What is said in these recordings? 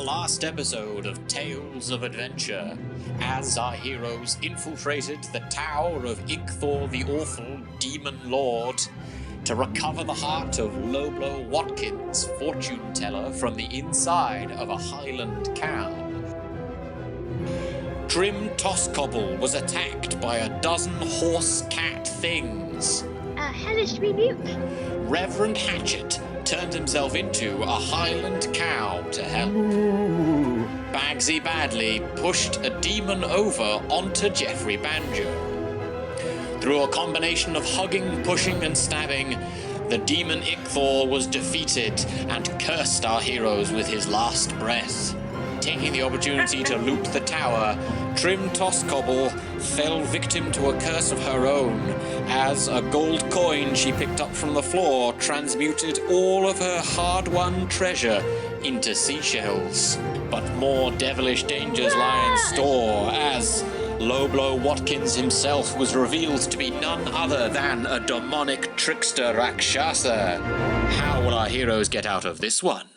last episode of Tales of Adventure, as our heroes infiltrated the tower of Ichthor the Awful Demon Lord to recover the heart of Loblo Watkins, fortune teller from the inside of a Highland cow. Trim Toscobble was attacked by a dozen horse-cat things. A hellish rebuke. Reverend Hatchet turned himself into a Highland cow to help. Bagsy Badley pushed a demon over onto Geoffrey Banjo. Through a combination of hugging, pushing, and stabbing, the demon Ichthor was defeated and cursed our heroes with his last breath. Taking the opportunity to loot the tower, Trim Toscobble fell victim to a curse of her own, as a gold coin she picked up from the floor transmuted all of her hard-won treasure into seashells. But more devilish dangers lie in store, as Loblo Watkins himself was revealed to be none other than a demonic trickster Rakshasa. How will our heroes get out of this one?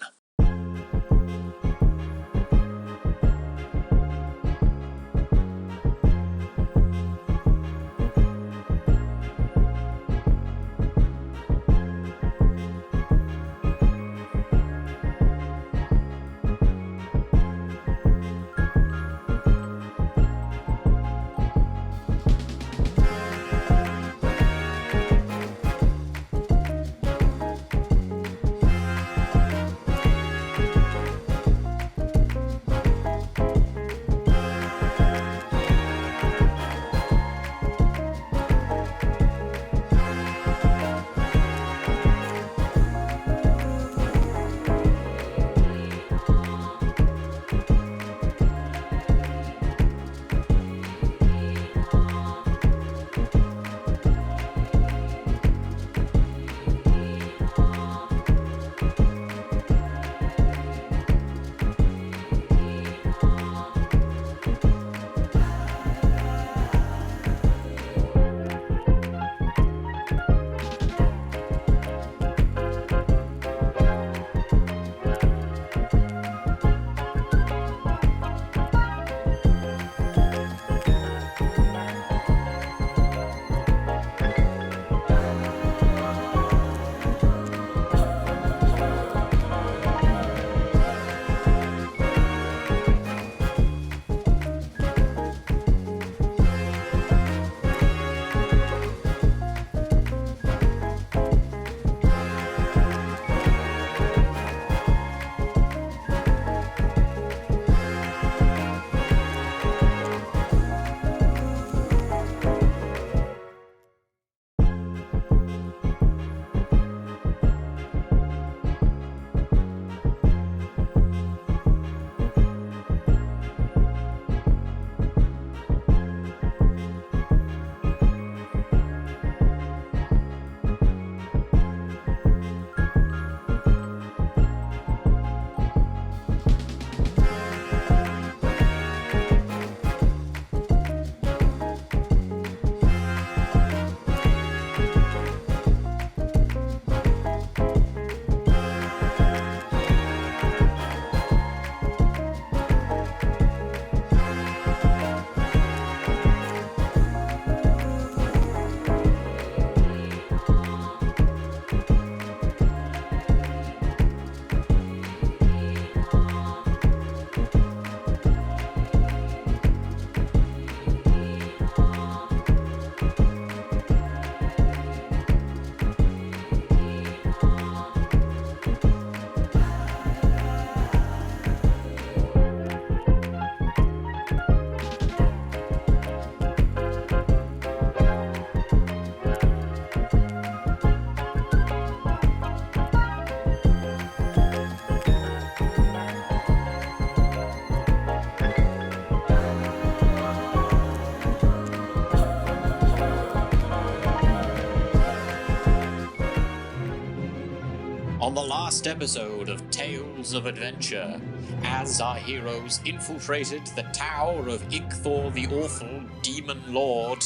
On the last episode of Tales of Adventure, as our heroes infiltrated the tower of Ichthor the Awful Demon Lord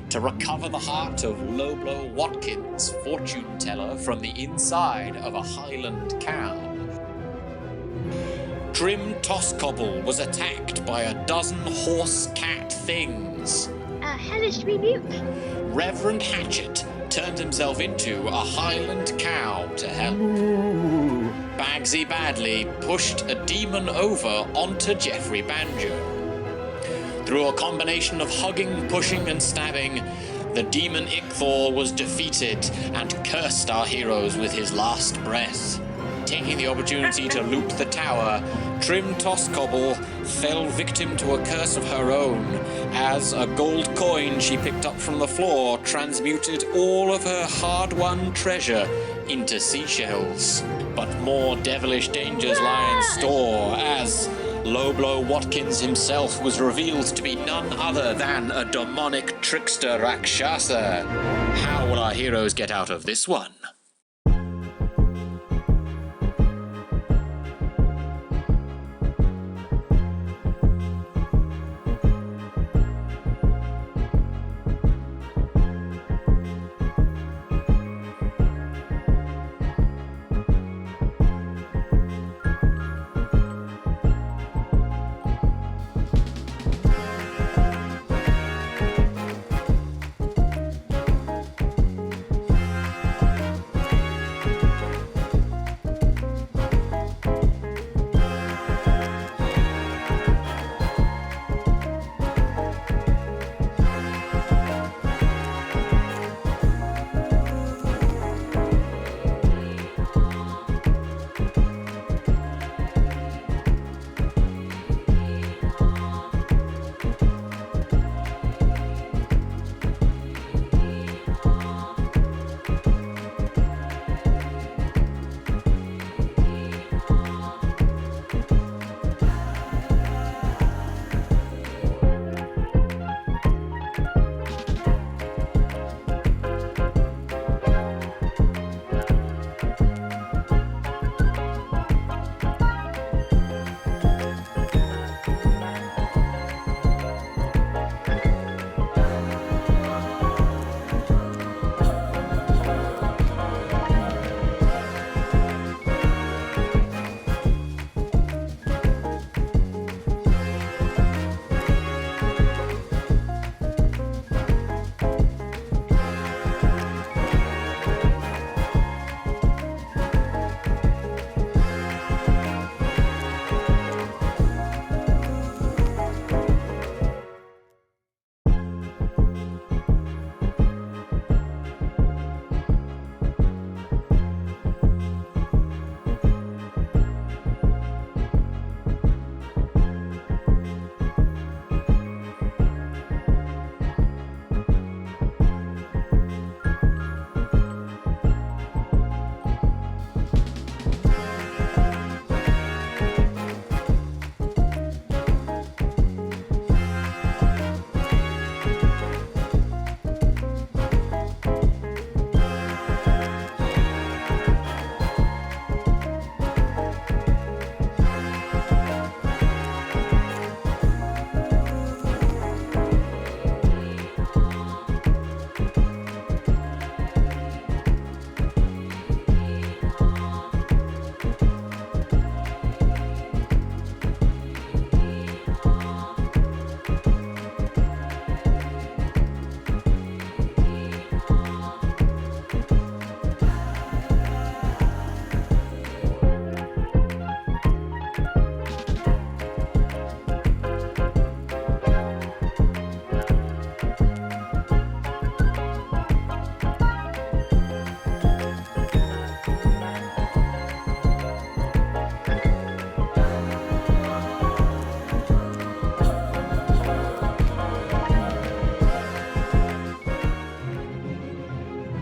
to recover the heart of Loblo Watkins, fortune teller from the inside of a Highland cow. Trim Tosscobble was attacked by a dozen horse-cat things. A hellish rebuke. Reverend Hatchet turned himself into a Highland cow to help. Bagsy Badley pushed a demon over onto Jeffrey Banjo. Through a combination of hugging, pushing, and stabbing, the demon Ichthor was defeated and cursed our heroes with his last breath. Taking the opportunity to loot the tower, Trim Tosscobble fell victim to a curse of her own, as a gold coin she picked up from the floor transmuted all of her hard-won treasure into seashells. But more devilish dangers lie in store, as Low-Blow Watkins himself was revealed to be none other than a demonic trickster Rakshasa. How will our heroes get out of this one?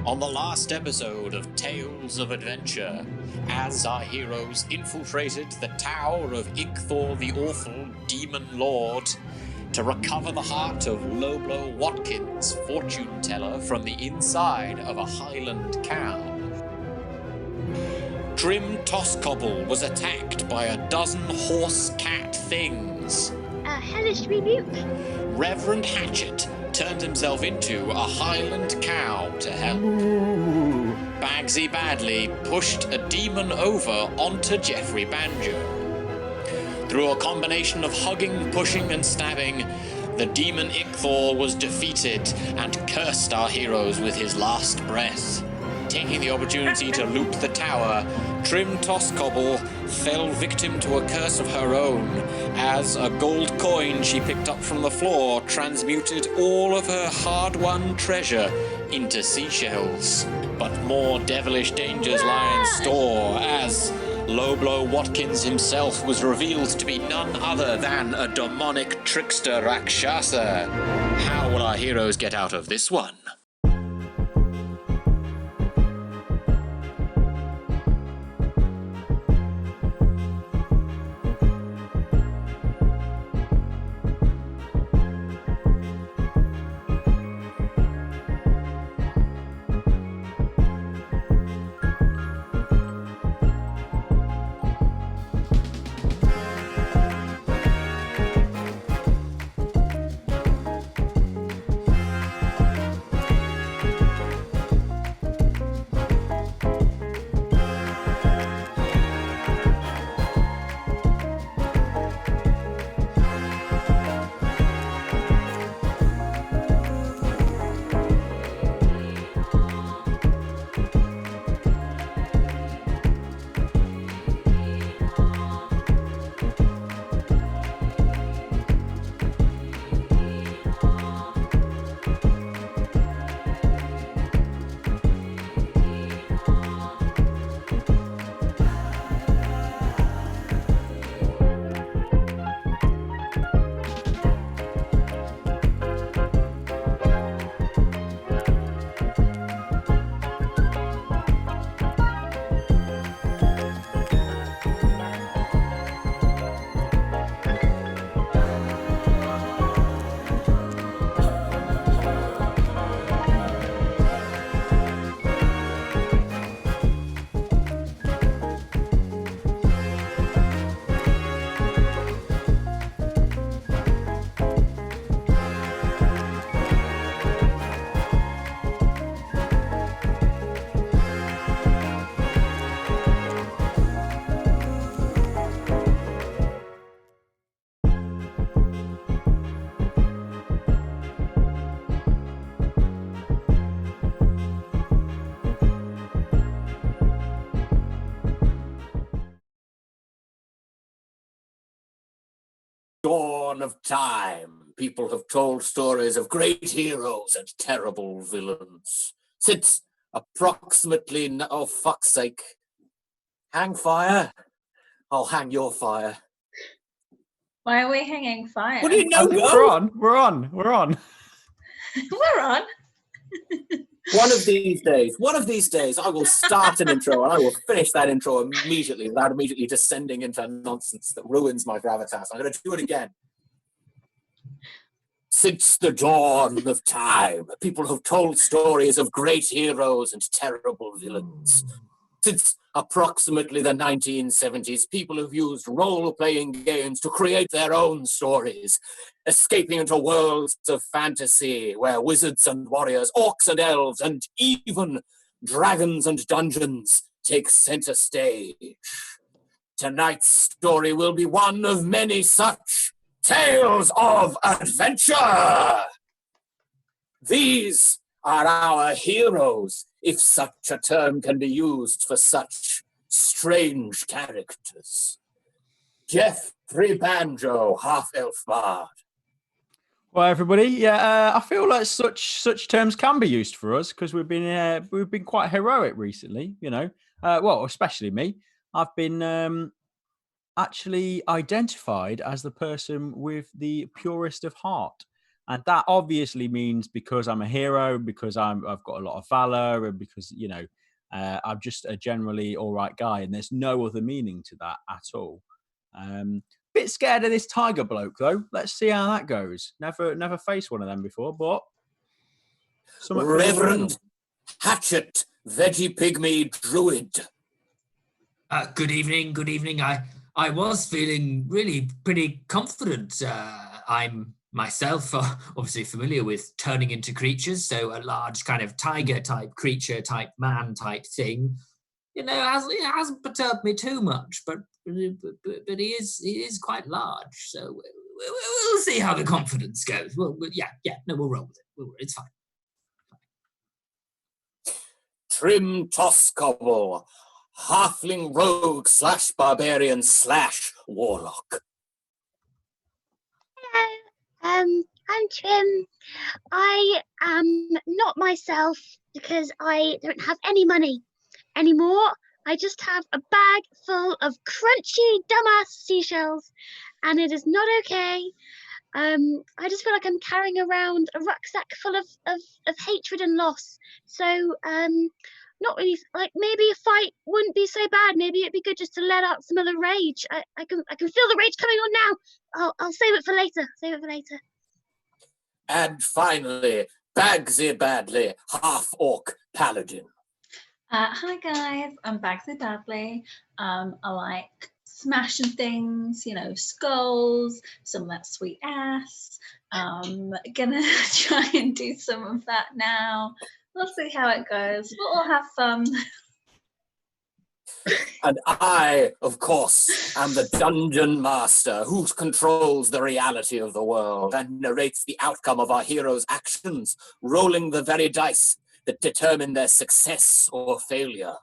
On the last episode of Tales of Adventure, as our heroes infiltrated the tower of Ichthor the Awful Demon Lord to recover the heart of Low-Blow Watkins, fortune teller from the inside of a Highland cow, Trim Tosscobble was attacked by a dozen horse-cat things. A hellish rebuke. Reverend Hatchet turned himself into a Highland cow to help. Bagsy Badley pushed a demon over onto Jeffrey Banjo. Through a combination of hugging, pushing, and stabbing, the demon Ichthor was defeated and cursed our heroes with his last breath. Taking the opportunity to loot the tower, Trim Toscobble fell victim to a curse of her own, as a gold coin she picked up from the floor transmuted all of her hard-won treasure into seashells. But more devilish dangers lie in store, as Low-Blow Watkins himself was revealed to be none other than a demonic trickster Rakshasa. How will our heroes get out of this one? Dawn of time, people have told stories of great heroes and terrible villains. Since approximately, oh fuck's sake, hang fire. I'll hang your fire. Why are we hanging fire? What do you know? We're on. We're on. We're on. One of these days, I will start an intro and I will finish that intro immediately without immediately descending into nonsense that ruins my gravitas. I'm going to do it again. Since the dawn of time, people have told stories of great heroes and terrible villains. Since approximately the 1970s, people have used role-playing games to create their own stories, escaping into worlds of fantasy where wizards and warriors, orcs and elves, and even dragons and dungeons take center stage. Tonight's story will be one of many such tales of adventure. These are our heroes, if such a term can be used for such strange characters. Jeffrey Banjo, half-elf bard. Well, everybody, I feel like such terms can be used for us because we've been quite heroic recently. You know, well, especially me. I've been actually identified as the person with the purest of heart. And that obviously means because I'm a hero, because I've got a lot of valor, and because, you know, I'm just a generally all right guy. And there's no other meaning to that at all. Bit scared of this tiger bloke, though. Let's see how that goes. Never faced one of them before, but... Reverend Hatchet, Veggie Pygmy Druid. Good evening. I was feeling really pretty confident. I'm myself obviously familiar with turning into creatures, so a large kind of tiger type creature type man type thing hasn't perturbed me too much, but he is quite large. So we'll see how the confidence goes. We'll roll with it. It's fine. Trim Toscobble, halfling rogue / barbarian / warlock. Hello, I'm Trim. I am not myself because I don't have any money anymore. I just have a bag full of crunchy, dumbass seashells, and it is not okay. I just feel like I'm carrying around a rucksack full of hatred and loss. So, not really, like, maybe a fight wouldn't be so bad. Maybe it'd be good just to let out some of the rage. I can feel the rage coming on now. I'll save it for later. And finally, Bagsy Badley, half-orc paladin. Hi guys, I'm Bagsy Badley. I like smashing things, skulls, some of that sweet ass. Gonna try and do some of that now. We'll see how it goes. We'll all have fun. And I, of course, am the dungeon master who controls the reality of the world and narrates the outcome of our heroes' actions, rolling the very dice that determine their success or failure.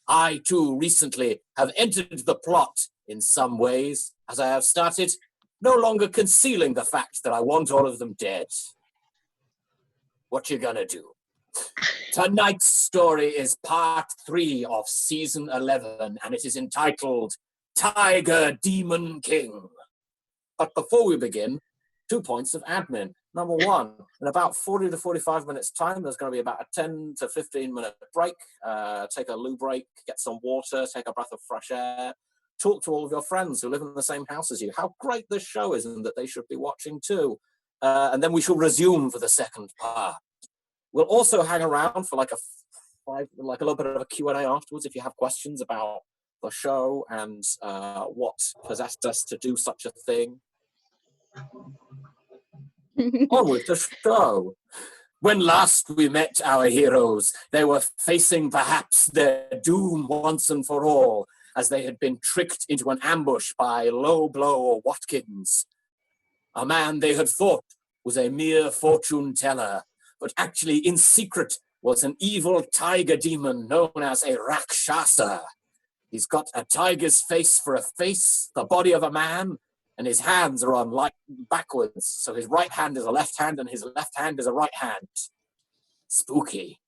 I, too, recently have entered the plot in some ways, as I have started no longer concealing the fact that I want all of them dead. What you gonna do? Tonight's story is part 3 of season 11, and it is entitled Tiger Demon King. But before we begin, 2 points of admin. Number 1, in about 40 to 45 minutes time, there's going to be about a 10 to 15 minute break. Take a loo break, get some water, take a breath of fresh air, talk to all of your friends who live in the same house as you, how great this show is and that they should be watching too. And then we shall resume for the second part. We'll also hang around for like a little bit of a Q&A afterwards if you have questions about the show and what possessed us to do such a thing. On with the show. When last we met our heroes, they were facing perhaps their doom once and for all, as they had been tricked into an ambush by Low Blow or Watkins, a man they had thought was a mere fortune teller, but actually in secret was an evil tiger demon known as a Rakshasa. He's got a tiger's face for a face, the body of a man, and his hands are on backwards. So his right hand is a left hand and his left hand is a right hand. Spooky.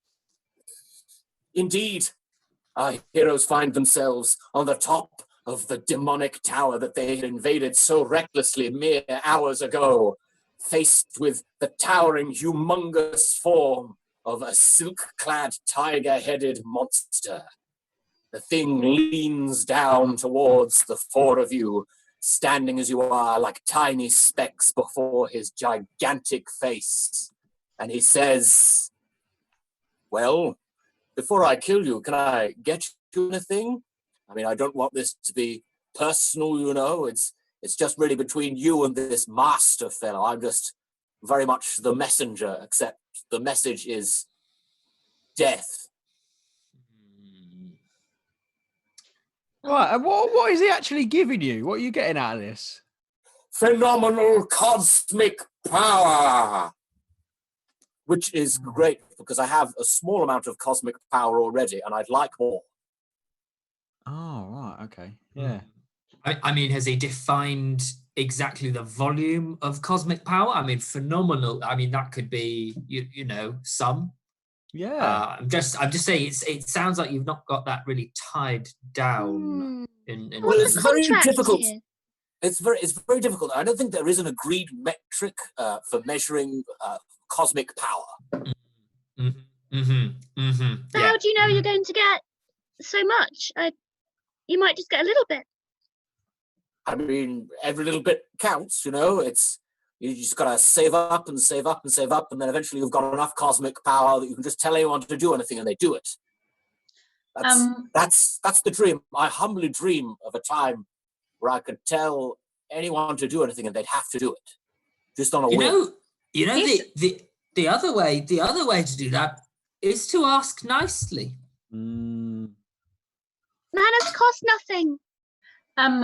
Indeed, our heroes find themselves on the top of the demonic tower that they had invaded so recklessly mere hours ago, faced with the towering, humongous form of a silk-clad, tiger-headed monster. The thing leans down towards the 4 of you, standing as you are like tiny specks before his gigantic face. And he says, well, before I kill you, can I get you anything? I mean, I don't want this to be personal, It's just really between you and this master fellow. I'm just very much the messenger, except the message is death. Right, and what is he actually giving you? What are you getting out of this? Phenomenal cosmic power, which is great because I have a small amount of cosmic power already, and I'd like more. Oh, right, okay, yeah. I mean, has he defined exactly the volume of cosmic power? I mean, phenomenal. I mean, that could be, some. Yeah. I'm just saying, it sounds like you've not got that really tied down. Well, it's very difficult. Here? It's very difficult. I don't think there is an agreed metric for measuring cosmic power. So how do you know you're going to get so much? You might just get a little bit. I mean, every little bit counts, It's you just gotta save up and save up and save up, and then eventually you've got enough cosmic power that you can just tell anyone to do anything, and they do it. That's the dream. I humbly dream of a time where I could tell anyone to do anything, and they'd have to do it, just on a whim. The other way to do that is to ask nicely. Mm. Manners cost nothing.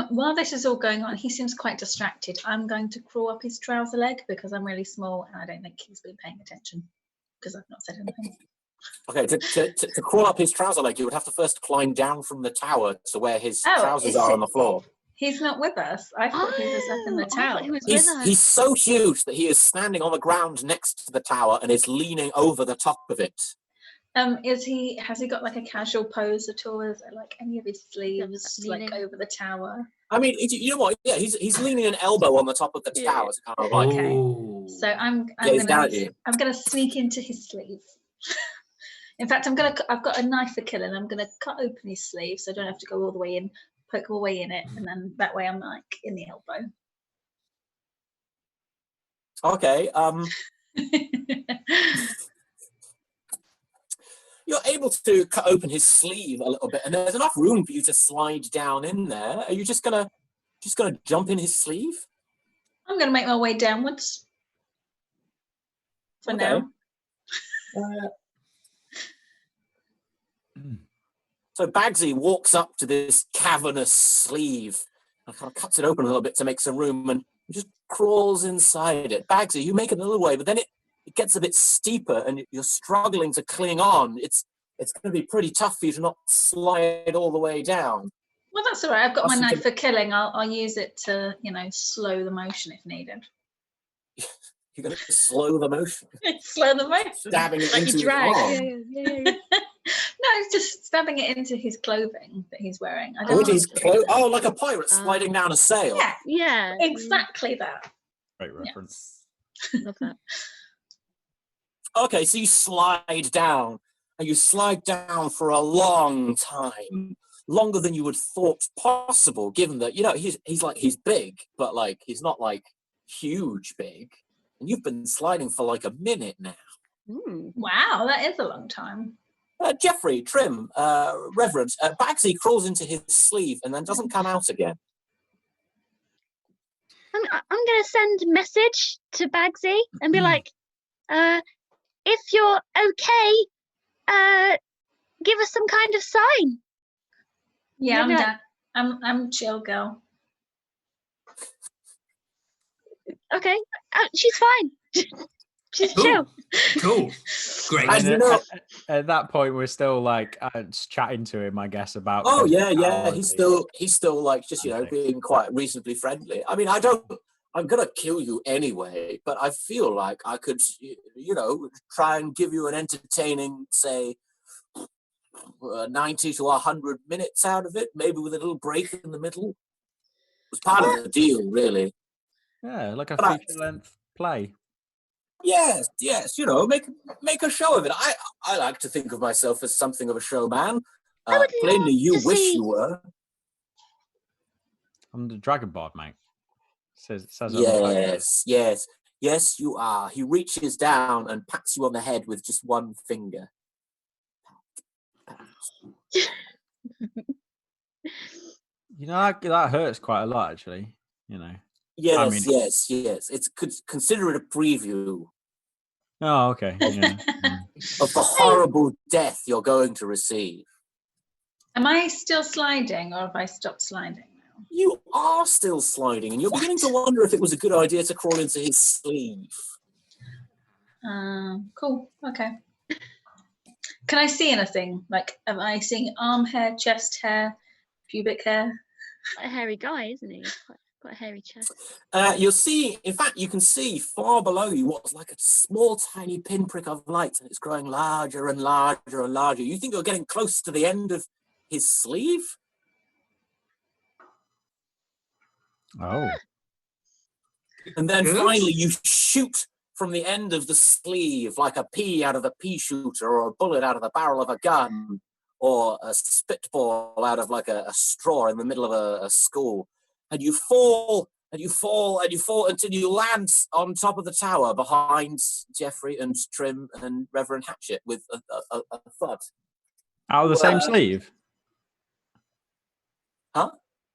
While this is all going on, he seems quite distracted. I'm going to crawl up his trouser leg because I'm really small and I don't think he's been paying attention because I've not said anything. Okay, to crawl up his trouser leg, you would have to first climb down from the tower to where his trousers is are it- on the floor. He's not with us. I thought he was up in the Oh, I thought tower. he was with us. He's so huge that he is standing on the ground next to the tower and is leaning over the top of it. Has he got like a casual pose at all? Is it like any of his sleeves like leaning. over the tower? I mean, you know what? Yeah, he's leaning an elbow on the top of the Yeah. tower to kind of like. Okay. Oh. So I'm Gaze down at you. gonna sneak into his sleeve. In fact, I've got a knife for killing. I'm gonna cut open his sleeve so I don't have to go all the way in, poke all the way in it, and then that way I'm like in the elbow. Okay. You're able to cut open his sleeve a little bit, and there's enough room for you to slide down in there. Are you just gonna jump in his sleeve? I'm gonna make my way downwards. For Okay. now. So Bagsy walks up to this cavernous sleeve and kind of cuts it open a little bit to make some room and just crawls inside it. Bagsy, you make it a little way, but then it gets a bit steeper and you're struggling to cling on. It's going to be pretty tough for you to not slide all the way down. Well, that's all right. I've got my Awesome. knife for killing. I'll use it to, slow the motion if needed. You're going to slow the motion. Slow the motion. Stabbing it Like into you his drag. arm. Yeah. No, it's just stabbing it into his clothing that he's wearing. I Oh, don't into his want clo- oh, like a pirate sliding down a sail. Yeah, Yeah. exactly that. Great reference. Love that. Okay, so you slide down, and you slide down for a long time, longer than you would thought possible, given that he's big, but like he's not like huge big, and you've been sliding for like a minute now. Wow, that is a long time. Jeffrey, Trim, Reverend, Bagsy crawls into his sleeve and then doesn't come out again. I'm gonna send a message to Bagsy and be like, if you're okay, give us some kind of sign. Yeah, I'm Maybe down. I'm chill, girl. Okay, she's fine. She's chill. Cool. Great. And you And know- at that point, we're still like chatting to him, I guess, about. Oh the yeah. tower, He's the- still like just Okay. being quite reasonably friendly. I mean, I'm gonna kill you anyway, but I feel like I could try and give you an entertaining, say, 90 to 100 minutes out of it, maybe with a little break in the middle. It was part of the deal, really. Yeah, like a But I- feature-length play. Yes, make a show of it. I like to think of myself as something of a showman. I would Plainly, you love to wish see- you were. I'm the dragon bard, mate. Says it on the poster. Yes, you are. He reaches down and pats you on the head with just one finger. That hurts quite a lot, actually. Yes, mean- yes. Consider it a preview Oh, okay. Yeah. of the horrible death you're going to receive. Am I still sliding, or have I stopped sliding now? You are still sliding, and you're beginning to wonder if it was a good idea to crawl into his sleeve. Cool. Okay. Can I see anything? Like, am I seeing arm hair, chest hair, pubic hair? Quite a hairy guy, isn't he? Quite a hairy chest. You'll see, in fact, you can see far below you what's like a small, tiny pinprick of light, and it's growing larger and larger and larger. You think you're getting close to the end of his sleeve? Oh. And then Yes. finally you shoot from the end of the sleeve like a pea out of a pea shooter, or a bullet out of the barrel of a gun, or a spitball out of like a straw in the middle of a school. And you fall, and you fall, and you fall until you land on top of the tower behind Jeffrey and Trim and Reverend Hatchet with a thud. Out of the same sleeve? Huh?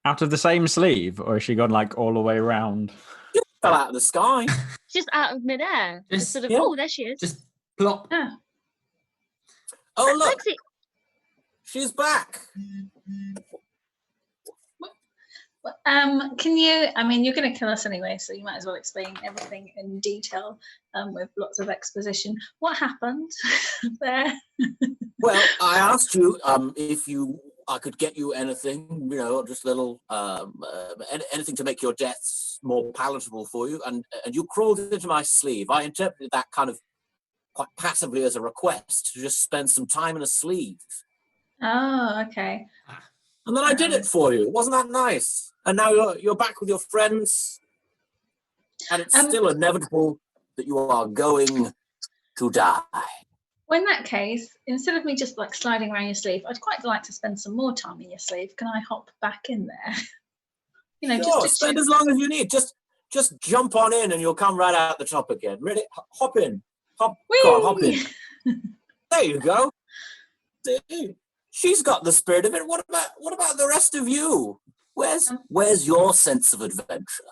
Out of the same sleeve? Or has she gone like all the way around? Fell out of the sky. Just out of midair. Just sort of, yeah. oh, there she is. Just plop. Yeah. Oh, look. Bagsy, She's back. Can you? I mean, you're going to kill us anyway, so you might as well explain everything in detail with lots of exposition. What happened there? Well, I asked you if I could get you anything, just little anything to make your deaths more palatable for you, and you crawled into my sleeve. I interpreted that kind of quite passively as a request to just spend some time in a sleeve. Oh, okay. And then I did it for you. Wasn't that nice? And now you're back with your friends, and it's still inevitable that you are going to die. Well, in that case, instead of me just like sliding around your sleeve, I'd quite like to spend some more time in your sleeve. Can I hop back in there? Sure, just to spend as long as you need. Just jump on in, and you'll come right out the top again. Ready? Hop in. Hop. Go on, hop in. There you go. See? She's got the spirit of it. What about the rest of you? Where's your sense of adventure?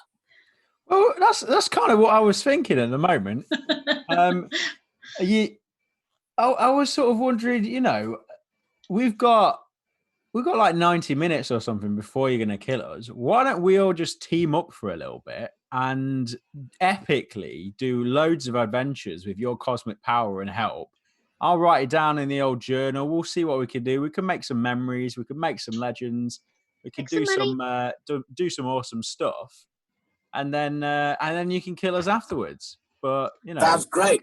Well, that's kind of what I was thinking at the moment. I was sort of wondering, we've got like 90 minutes or something before you're going to kill us. Why don't we all just team up for a little bit and epically do loads of adventures with your cosmic power and help? I'll write it down in the old journal. We'll see what we can do. We can make some memories. We can make some legends. We can do some awesome stuff, and then you can kill us afterwards. But That's great.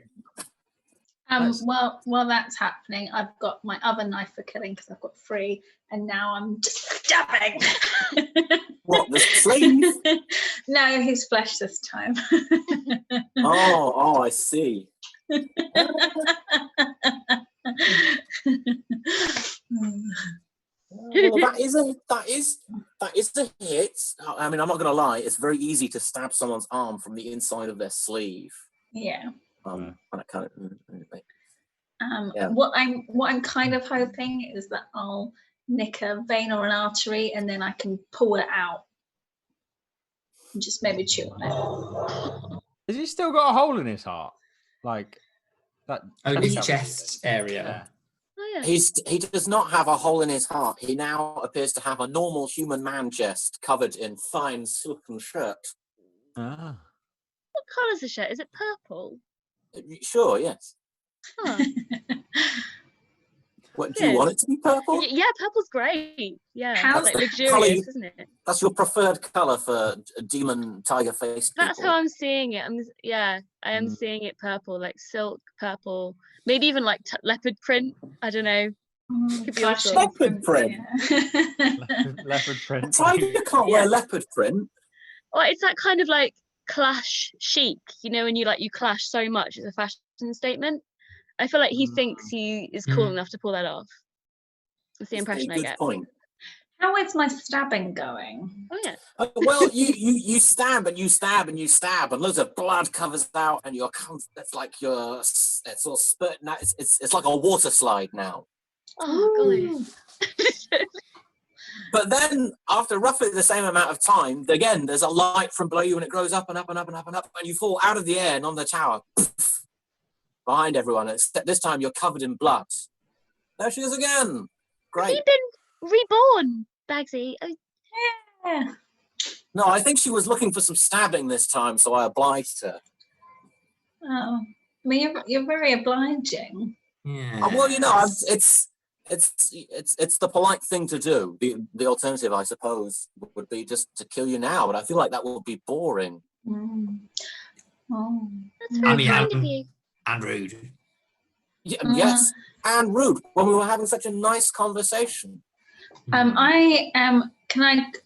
While that's happening, I've got my other knife for killing because I've got 3, and now I'm just stabbing. What, the sleeve? No, his flesh this time. Oh, I see. Well, that is a hit. I mean, I'm not going to lie. It's very easy to stab someone's arm from the inside of their sleeve. Yeah. Yeah. What I'm kind of hoping is that I'll nick a vein or an artery, and then I can pull it out and just maybe chew on it. Has he still got a hole in his heart? Like that? Only chest area. Yeah. Oh, yeah. He does not have a hole in his heart. He now appears to have a normal human man chest covered in fine silken shirt. Ah. What colour's the shirt? Is it purple? Sure, yes. Oh. What, do you want it to be purple? Yeah, purple's great. Yeah, How's it's like the luxurious, colour you- isn't it? That's your preferred colour for a demon tiger face. That's how I'm seeing it. I am seeing it purple, like silk purple, maybe even like leopard print. I don't know. Could be awesome. Leopard print. Yeah. Leopard print. Tiger can't wear leopard print. Or it's that kind of like clash chic, when you clash so much, it's a fashion statement. I feel like he thinks he is cool enough to pull that off. That's the impression I get. Point. How is my stabbing going? Oh yeah. Well, you stab and you stab and you stab, and loads of blood covers out, and it's all spurting out. It's like a water slide now. Oh golly. But then, after roughly the same amount of time, again, there's a light from below you, and it grows up and up and up and up and up, and you fall out of the air and on the tower, behind everyone. Except this time, you're covered in blood. There she is again. Great. Has he been reborn, Bagsy? Oh, Yeah. No, I think she was looking for some stabbing this time, so I obliged her. Oh, I mean, you're very obliging. Yeah. Well, it's the polite thing to do. The alternative, I suppose, would be just to kill you now, but I feel like that would be boring. Oh. that's very kind of you. And rude. Yeah, yes, and rude when we were having such a nice conversation. Can I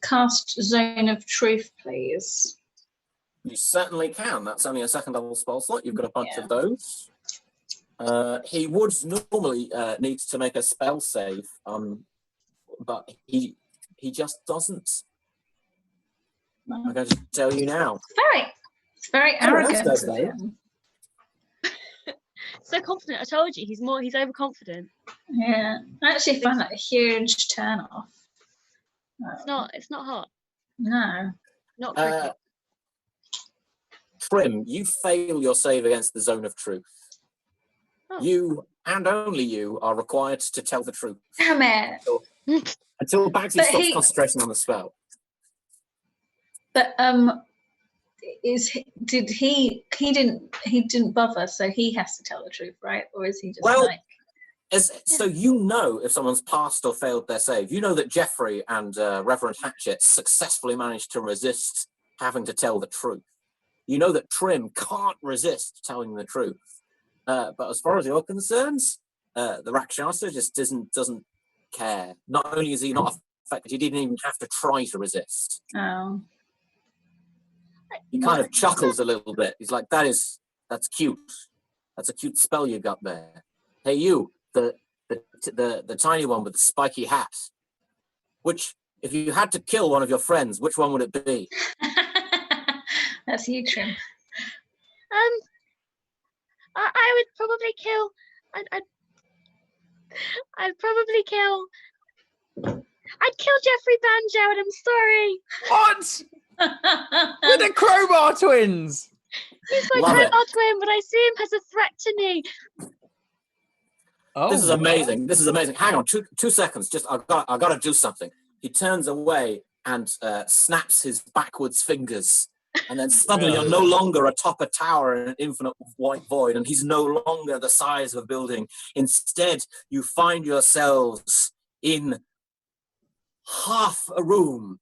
cast Zone of Truth, please? You certainly can. That's only a second level spell slot. You've got a bunch of those. He would normally need to make a spell save, but he just doesn't. I'm going to tell you now. It's very arrogant does of that. him. So confident. I told you, he's overconfident. Yeah, I actually find that a huge turn off. It's not hot. No. Not cricket. Trim, you fail your save against the Zone of Truth. Oh. You and only you are required to tell the truth Damn it. until Bagsy But stops he- concentrating on the spell. But he didn't bother, so he has to tell the truth, right? Or is he just Well, like So you know if someone's passed or failed their save. You know that Jeffrey and Reverend Hatchet successfully managed to resist having to tell the truth. You know that Trim can't resist telling the truth. But as far as you're concerned, the Rakshasa just doesn't care. Not only is he not affected, he didn't even have to try to resist. oh. He kind of chuckles a little bit. He's like, that's cute. That's a cute spell you got there. Hey, you, the tiny one with the spiky hat. Which, if you had to kill one of your friends, which one would it be? That's you, Trim. I would probably kill. I'd probably kill. I'd kill Jeffrey Banjo, and I'm sorry. What? We're the Crowbar twins. He's my Love it. crowbar twin, but I see him as a threat to me. Oh, This is amazing. This is amazing. Hang on, two seconds. Just I got to do something. He turns away and snaps his backwards fingers, and then suddenly you're no longer atop a tower in an infinite white void, and he's no longer the size of a building. Instead, you find yourselves in half a room,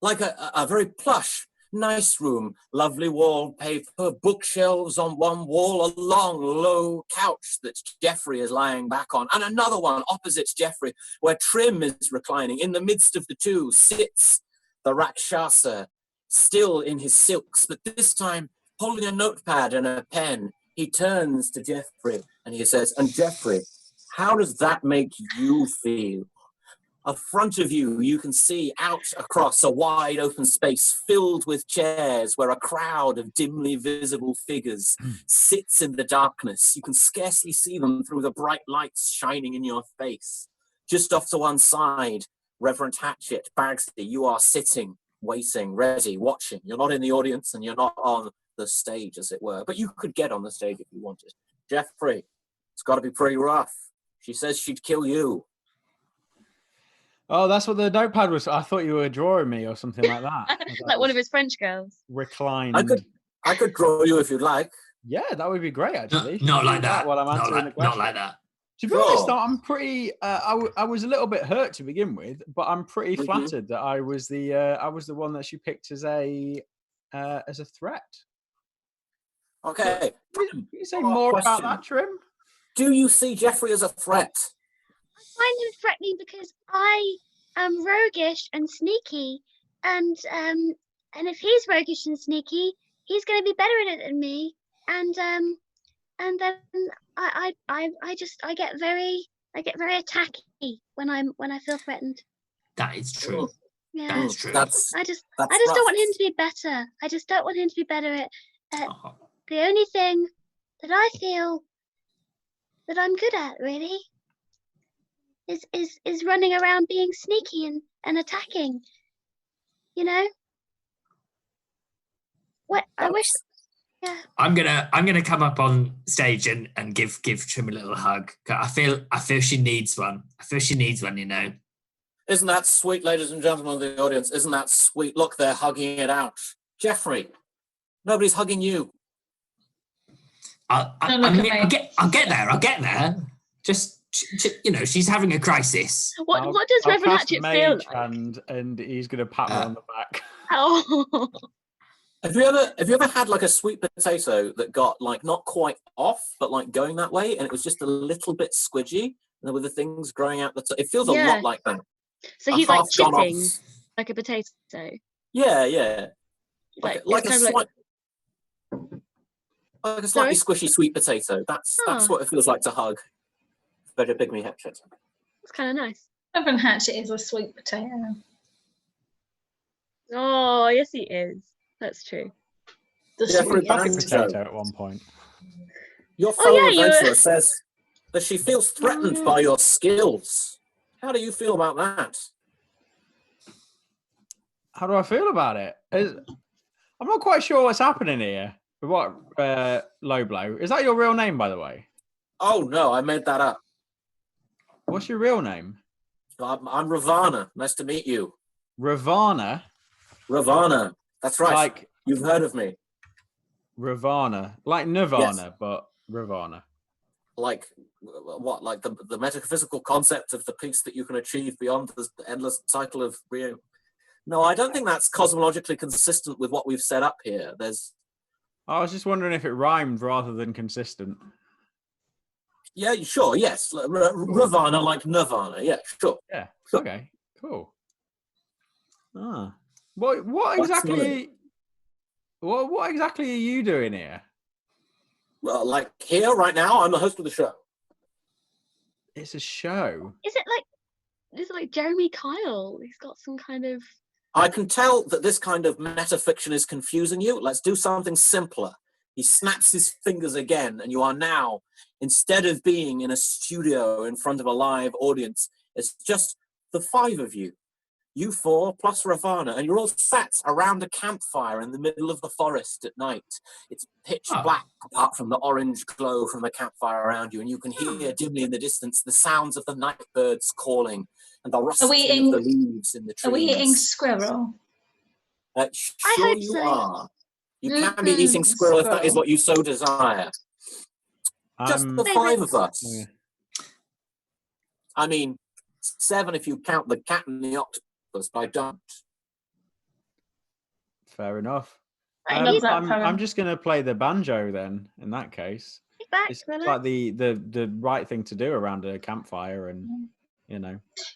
like a very plush, nice room, lovely wallpaper, bookshelves on one wall, a long, low couch that Jeffrey is lying back on, and another one opposite Jeffrey, where Trim is reclining. In the midst of the two sits the Rakshasa, still in his silks, but this time holding a notepad and a pen. He turns to Jeffrey and he says, "And Jeffrey, how does that make you feel?" In front of you, you can see out across a wide open space filled with chairs where a crowd of dimly visible figures sits in the darkness. You can scarcely see them through the bright lights shining in your face. Just off to one side, Reverend Hatchet, Bagsy, you are sitting, waiting, ready, watching. You're not in the audience and you're not on the stage, as it were, but you could get on the stage if you wanted. Jeffrey, it's got to be pretty rough. She says she'd kill you. Oh, that's what the notepad was. I thought you were drawing me or something like that. Like one of his French girls. Reclined. I could draw you if you'd like. Yeah, that would be great, actually. Not Do like that. While I'm Not answering the like, question. not like that. To be honest, though, I'm pretty. I was a little bit hurt to begin with, but I'm pretty flattered that I was the one that she picked as a threat. Okay. Can you say more about that, Trim? Do you see Jeffrey as a threat? I find him threatening because I am roguish and sneaky, and if he's roguish and sneaky, he's going to be better at it than me, and then I get very attacky when I feel threatened. That is true. Yeah. That is true. I just don't want him to be better. I just don't want him to be better at the only thing that I feel that I'm good at, really, is running around being sneaky and attacking. You know? I wish. Yeah. I'm gonna come up on stage and give Trim a little hug. I feel she needs one. I feel she needs one, you know. Isn't that sweet, ladies and gentlemen of the audience? Isn't that sweet? Look, they're hugging it out. Jeffrey, nobody's hugging you. I'll get there. Just you know, she's having a crisis. What does Reverend cast Hatchet Mage feel like? Hand, and he's going to pat me on the back. Oh. Have you ever had like a sweet potato that got like not quite off, but like going that way, and it was just a little bit squidgy, and there were the things growing out the top? It feels a lot like that. So he's like chipping like a potato. Yeah. Like a slightly squishy sweet potato. That's what it feels like to hug. Better big me Hatchet. That's kind of nice. Reverend Hatchet is a sweet potato. Oh, yes, he is. That's true. Jeffrey Potato at one point. Your fellow adventurer says that she feels threatened by your skills. How do you feel about that? How do I feel about it? I'm not quite sure what's happening here. What Low Blow? Is that your real name, by the way? Oh no, I made that up. What's your real name? I'm Ravana. Nice to meet you. Ravana. Ravana. That's right. Like You've heard of me. Ravana, like Nirvana, but Ravana. Like what? Like the metaphysical concept of the peace that you can achieve beyond the endless cycle of being. No, I don't think that's cosmologically consistent with what we've set up here. I was just wondering if it rhymed rather than consistent. Yeah, sure, yes. Ravana like Nirvana. Yeah, sure. Yeah. Sure. Okay. Cool. What exactly? What exactly are you doing here? Well, like here right now, I'm the host of the show. It's a show. Is it like Jeremy Kyle? He's got some kind of. I can tell that this kind of metafiction is confusing you. Let's do something simpler. He snaps his fingers again, and you are now, instead of being in a studio in front of a live audience, it's just the five of you. You four plus Ravana, and you're all sat around a campfire in the middle of the forest at night. It's pitch black apart from the orange glow from the campfire around you, and you can hear dimly in the distance the sounds of the night birds calling and the rustling of the leaves in the trees. Are we eating squirrel? Sure hope you so. are. You can be eating squirrel if that is what you so desire. Just the five of us. Oh, yeah. I mean, 7 if you count the cat and the octopus, but I don't. Fair enough. I'm just going to play the banjo then. In that case, it's like the right thing to do around a campfire, and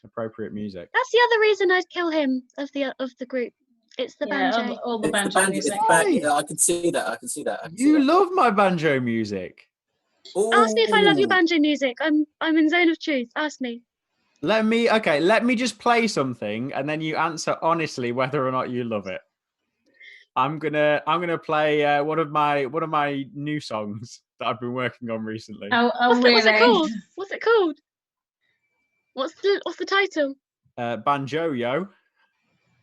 appropriate music. That's the other reason I'd kill him of the group. It's the banjo. All the banjo music. Yeah, I can see that. You love my banjo music. Ooh. Ask me if I love your banjo music. I'm in zone of truth. Ask me. Let me just play something, and then you answer honestly whether or not you love it. I'm gonna play one of my new songs that I've been working on recently. What's it called? What's it called? What's the title? Banjo Yo.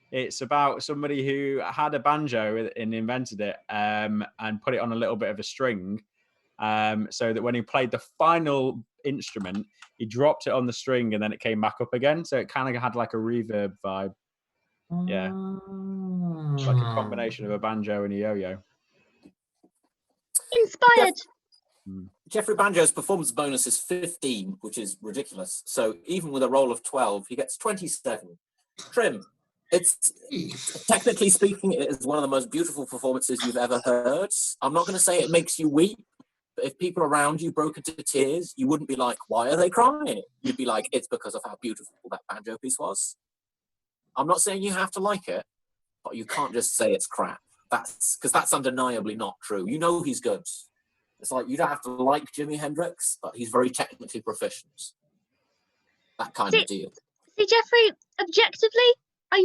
It's about somebody who had a banjo and invented it, and put it on a little bit of a string, so that when he played the final instrument, he dropped it on the string and then it came back up again. So it kind of had like a reverb vibe. Yeah. Like a combination of a banjo and a yo-yo. Inspired. Jeffrey Banjo's performance bonus is 15, which is ridiculous. So even with a roll of 12, he gets 27. Trim. It's technically speaking, it is one of the most beautiful performances you've ever heard. I'm not going to say it makes you weep, but if people around you broke into tears, you wouldn't be like, why are they crying? You'd be like, it's because of how beautiful that banjo piece was. I'm not saying you have to like it, but you can't just say it's crap. That's undeniably not true. You know he's good. It's like you don't have to like Jimi Hendrix, but he's very technically proficient. That kind of deal. See, Jeffrey, objectively, I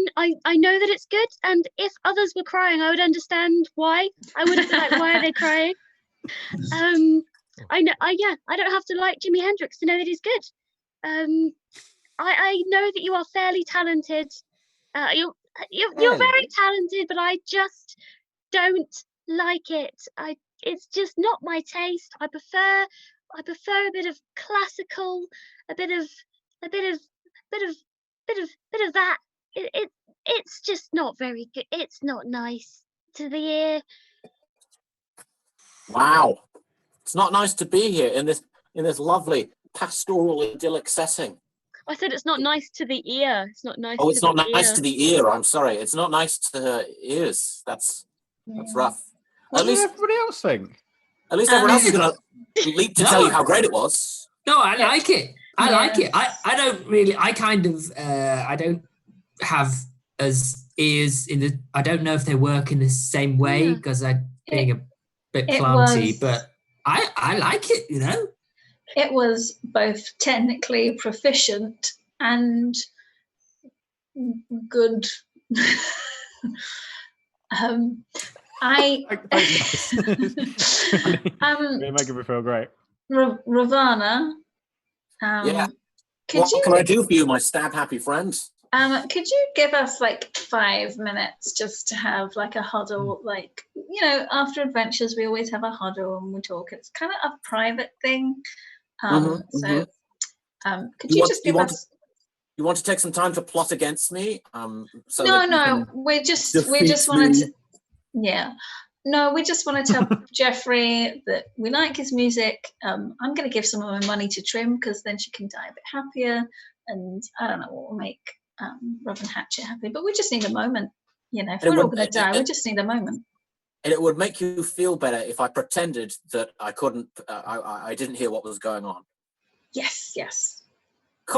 know that it's good, and if others were crying, I would understand why. I would have been like, why are they crying? I don't have to like Jimi Hendrix to know that he's good. I know that you are fairly talented. You're very talented, but I just don't like it. It's just not my taste. I prefer a bit of classical, a bit of that. It's just not very good. It's not nice to the ear. Wow, it's not nice to be here in this lovely pastoral idyllic setting. I said it's not nice to the ear. It's not nice. Oh, it's not nice to the ear. I'm sorry. It's not nice to her ears. That's rough. What does everybody else think? At least everyone else is going to leap to tell you how great it was. No, I like it. I like it. I don't really. I kind of. I don't have as ears in the. I don't know if they work in the same way because I'm being a bit clumsy, but I like it. You know. It was both technically proficient and good. You're making me feel great. Ravana. What can I do for you, my stab happy friends? Could you give us like 5 minutes just to have like a huddle? Like, you know, after adventures, we always have a huddle and we talk. It's kind of a private thing. Mhm, Could You you want- just you give want us? You want to take some time to plot against me? So No, that you no, can we just defeat wanted me? to. Yeah. No, we just want to tell Jeffrey that we like his music. I'm going to give some of my money to Trim because then she can die a bit happier. And I don't know what will make Reverend Hatchet happy, but we just need a moment. You know, if And it we're all would- going to die, we just need a moment. And it would make you feel better if I pretended that I couldn't, I didn't hear what was going on. Yes, yes.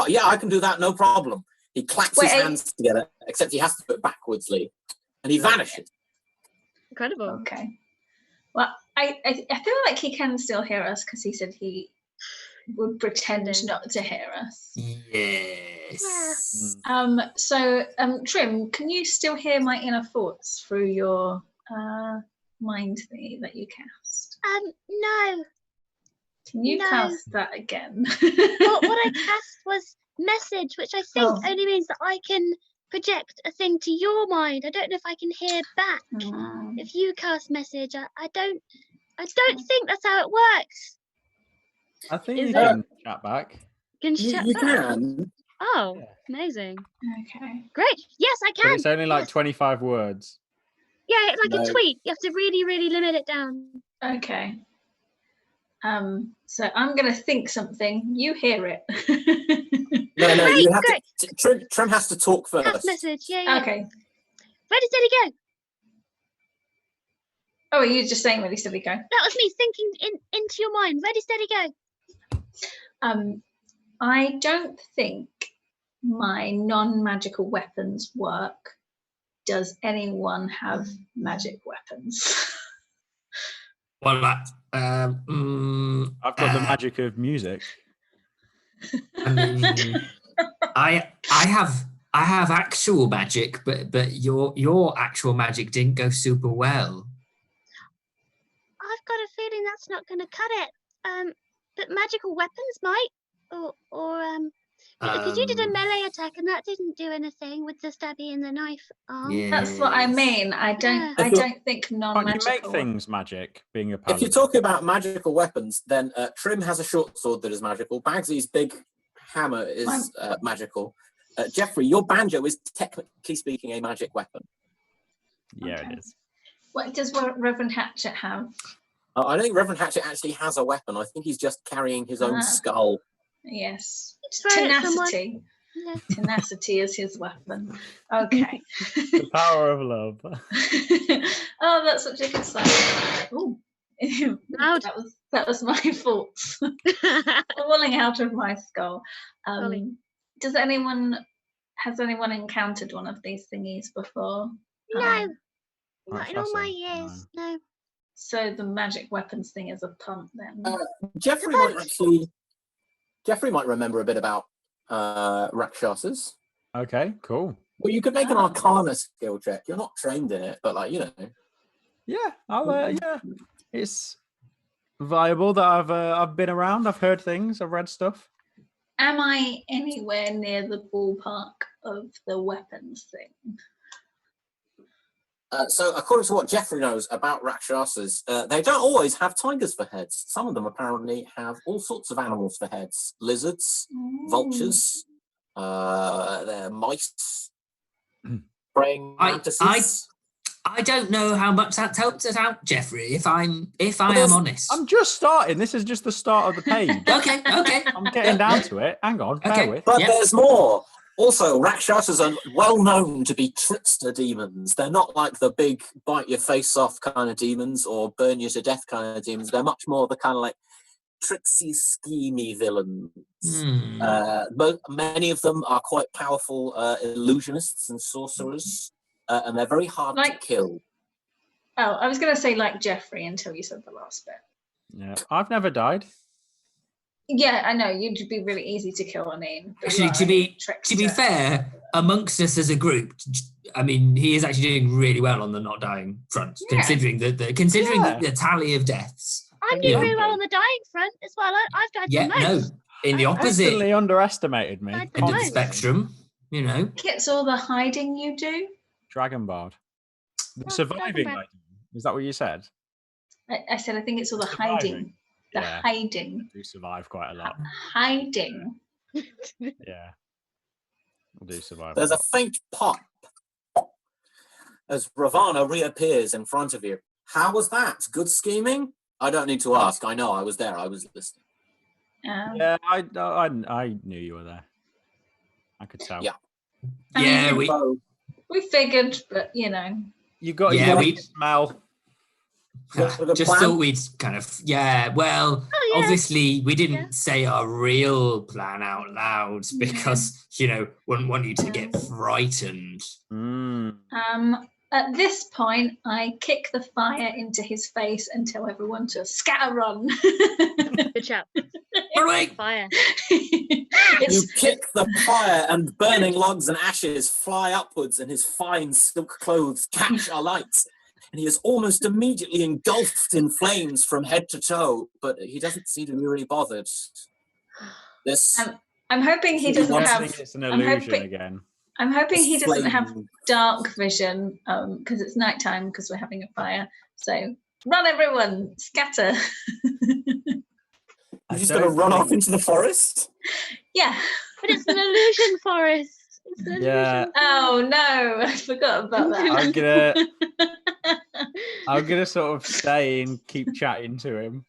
Yeah, I can do that, no problem. He claps his Wait, hands together, except he has to do it backwardsly, and he vanishes. Incredible. Okay. Well, I feel like he can still hear us because he said he would pretend not to hear us. Yes. So, Trim, can you still hear my inner thoughts through your mind thingy that you cast? No. Can you No. cast that again? What I cast was message, which I think Oh. only means that I can project a thing to your mind. I don't know if I can hear back. If you cast message, I don't think that's how it works. I think Is you it? can chat back. Can You, chat you back? can. Oh, Yeah. amazing. Okay. Great. Yes, I But can. it's only like Yes. 25 words. Yeah, it's like a No. tweet. You have to really, really limit it down. Okay. So I'm going to think something. You hear it. No, Great, you have great. to. Trim has to talk Cast first. message. Yeah. Okay. Ready, steady, go. Oh, are you just saying ready, steady, go? That was me thinking into your mind. Ready, steady, go. I don't think my non-magical weapons work. Does anyone have magic weapons? Well, I've got the magic of music. I mean, I have actual magic, but your actual magic didn't go super well. I've got a feeling that's not going to cut it. But magical weapons might, because you did a melee attack and that didn't do anything with the stabby and the knife arm. Yeah. That's what I mean. I don't think Can't you non-magical. make things magic, being a If paladin? you're talking about magical weapons, then Trim has a short sword that is magical. Bagsy's big hammer is magical. Jeffrey, your banjo is technically speaking a magic weapon. Yeah, Okay. it is. What does Reverend Hatchet have? I don't think Reverend Hatchet actually has a weapon. I think he's just carrying his own skull. Yes. Throw it at someone. Tenacity. Yeah. Tenacity is his weapon. Okay. The power of love. Oh, that's such a good sign. Ooh. Loud. That was my fault. Falling out of my skull. Falling. Has anyone encountered one of these thingies before? No, not in all my Rakshasa, years. No. So the magic weapons thing is a punt then. Jeffrey might remember a bit about Rakshasas. Okay, cool. Well, you could make an Arcana skill check. You're not trained in it, but Yeah, yeah, it's viable that I've been around. I've heard things. I've read stuff. Am I anywhere near the ballpark of the weapons thing? So, according to what Jeffrey knows about Rakshasas, they don't always have tigers for heads. Some of them apparently have all sorts of animals for heads: lizards, vultures, they're mice, praying mantises. I don't know how much that helps us out, Jeffrey. If I am honest, I'm just starting. This is just the start of the page. okay. I'm getting down to it. Hang on, bear with. But there's more. Also, Rakshasas are well known to be trickster demons. They're not like the big bite your face off kind of demons or burn you to death kind of demons. They're much more the kind of like tricksy, schemy villains. But many of them are quite powerful illusionists and sorcerers, and they're very hard to kill. Oh, I was going to say like Jeffrey until you said the last bit. Yeah, I've never died. Yeah, I know. You'd be really easy to kill. I mean, actually, to be fair, amongst us as a group, I mean, he is actually doing really well on the not dying front, considering the tally of deaths. I'm doing really well on the dying front as well. I've died the most. In the opposite Constantly underestimated me. end of the spectrum, It's all the hiding you do. Dragon Bard. The surviving lady. Is that what you said? I said I think it's all the hiding. The Yeah. hiding. We do survive quite a lot. Hiding. Yeah. We do survive. There's a faint pop as Ravana reappears in front of you. How was that? Good scheming? I don't need to ask. I know. I was there. I was listening. Yeah, I knew you were there. I could tell. Yeah. Yeah, we figured, but you know. You got Yeah, you we- smell. Got a good just plan? thought we'd kind of well, Oh, yeah. obviously we didn't say our real plan out loud because wouldn't want you to get frightened. Mm. At this point, I kick the fire into his face and tell everyone to scatter run. Good shout. All right. Fire. You kick the fire and burning logs and ashes fly upwards and his fine silk clothes catch alight. And he is almost immediately engulfed in flames from head to toe, but he doesn't seem to be really bothered. This I'm hoping he doesn't I have. think it's an illusion again. I'm hoping he doesn't have flame. dark vision because it's nighttime because we're having a fire. So run, everyone, scatter. You're just going to run off into the forest? Yeah. But it's an illusion forest. It's an Yeah. illusion. Oh no, I forgot about that. I'm gonna sort of stay and keep chatting to him.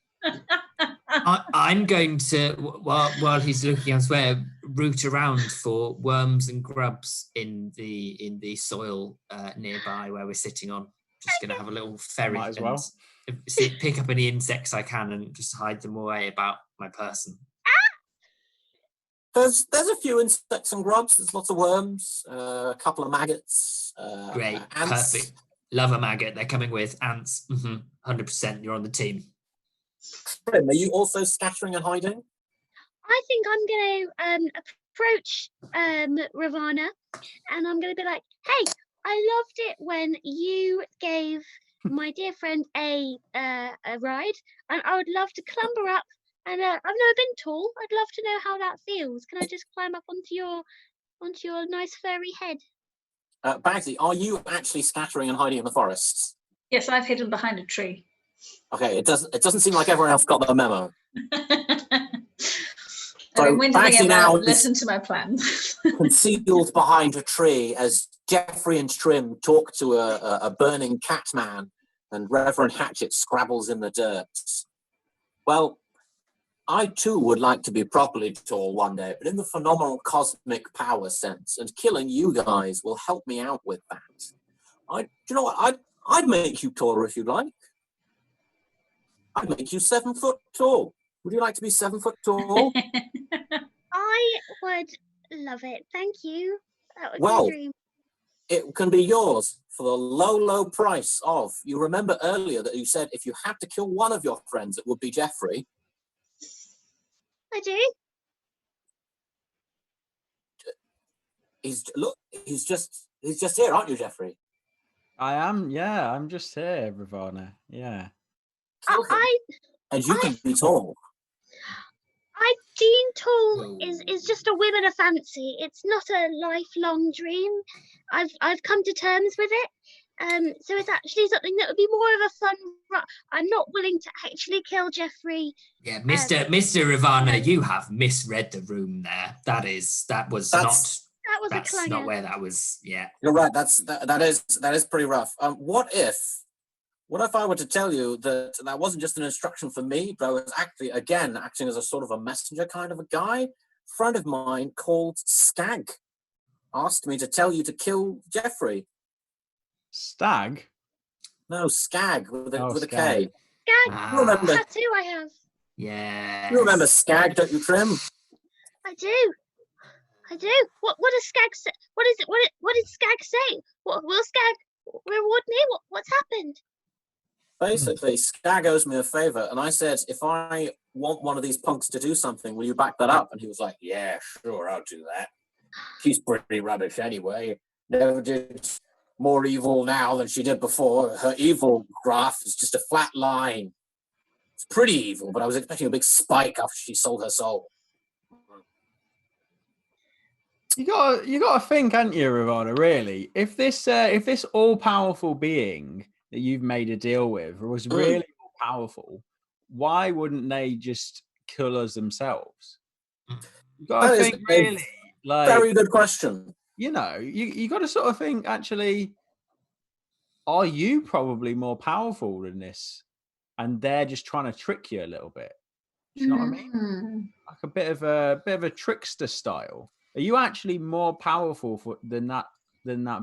I'm going to, while he's looking elsewhere, root around for worms and grubs in the soil nearby where we're sitting on. Just going to have a little ferry Might as well. and pick up any insects I can and just hide them away about my person. There's a few insects and grubs. There's lots of worms, a couple of maggots. Great, ants. perfect. Love a maggot. They're coming with ants. 100%. You're on the team. Trim, are you also scattering and hiding? I think I'm going to approach Ravana and I'm going to be like, hey, I loved it when you gave my dear friend a ride, and I would love to clamber up. And I've never been tall. I'd love to know how that feels. Can I just climb up onto your nice furry head? Bagsy, are you actually scattering and hiding in the forests? Yes, I've hidden behind a tree. Okay, it doesn't seem like everyone else got the memo. And when did Bagsy they now ever is listen to my plan? concealed behind a tree as Geoffrey and Trim talk to a burning cat man and Reverend Hatchet scrabbles in the dirt. Well, I too would like to be properly tall one day, but in the phenomenal cosmic power sense, and killing you guys will help me out with that. Do you know what? I'd make you taller if you'd like. I'd make you 7 foot tall. Would you like to be 7 foot tall? I would love it. Thank you. That would Well, be a dream. It can be yours for the low, low price of. You remember earlier that you said if you had to kill one of your friends, it would be Geoffrey. I do. He's just here, aren't you, Geoffrey? I am. Yeah, I'm just here, Ravana. Yeah. Kill him, and you can be tall. I deem tall is just a whim and a fancy. It's not a lifelong dream. I've come to terms with it. So it's actually something that would be more of a fun. I'm not willing to actually kill Geoffrey. Yeah, Mr. Ravana, you have misread the room there. That was That was a that's clanger. not where that was. Yeah. You're right. That is pretty rough. What if I were to tell you that wasn't just an instruction for me, but I was actually again acting as a sort of a messenger kind of a guy? A friend of mine called Skag asked me to tell you to kill Geoffrey. Stag? No, Skag with a Skag. K. Skag, You remember? tattoo I have. Yeah. You remember Skag, don't you, Trim? I do. What does Skag say? What is it? What did Skag say? What will Skag reward me? What's happened? Basically, Skag owes me a favor, and I said, if I want one of these punks to do something, will you back that up? And he was like, yeah, sure, I'll do that. She's pretty rubbish anyway. Never did more evil now than she did before. Her evil graph is just a flat line. It's pretty evil, but I was expecting a big spike after she sold her soul. You got to think, haven't you, Ravana? Really, if this all-powerful being that you've made a deal with was really all powerful, why wouldn't they just kill us themselves? You got to That is think a really, like, Very good question. you know, you got to sort of think, actually, are you probably more powerful than this? And they're just trying to trick you a little bit. Do you know what I mean? Like a bit of a trickster style. Are you actually more powerful than that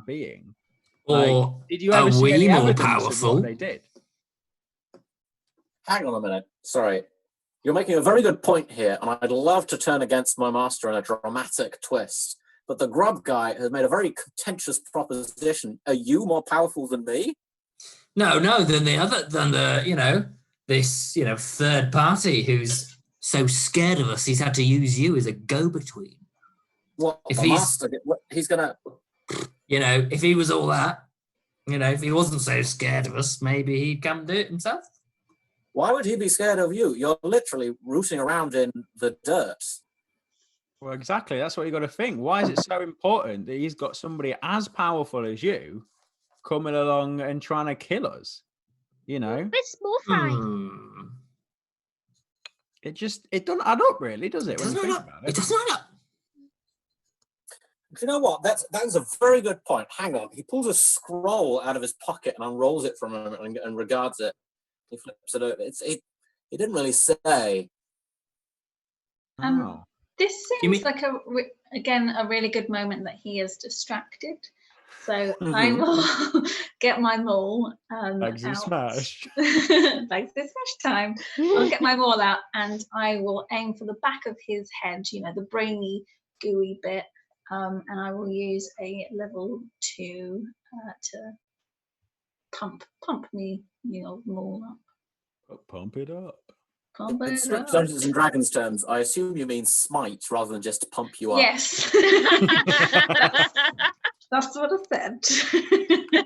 being? Or did you are ever see we any more evidence of powerful? what they did? Hang on a minute. Sorry. You're making a very good point here, and I'd love to turn against my master in a dramatic twist. But the grub guy has made a very contentious proposition. Are you more powerful than me? No, than this third party who's so scared of us he's had to use you as a go-between. What, If the master? He's gonna. If he was all that, if he wasn't so scared of us, maybe he'd come do it himself. Why would he be scared of you? You're literally rooting around in the dirt. Well, exactly. That's what you got to think. Why is it so important that he's got somebody as powerful as you coming along and trying to kill us? You know, With small fry. It doesn't add up, really, does it? When you think about it, It doesn't add up. Do you know what? That is a very good point. Hang on. He pulls a scroll out of his pocket and unrolls it from him and regards it. He flips it over. He didn't really say. Oh. This seems like a really good moment that he is distracted. So I will get my maul Bagsy out. smash. Bagsy smash time. I'll get my maul out and I will aim for the back of his head, the brainy, gooey bit, and I will use a level 2 to pump me, maul up. Pump it up. Pump In it strict up. Dungeons and Dragons terms, I assume you mean smite rather than just pump you up. Yes. That's what I said.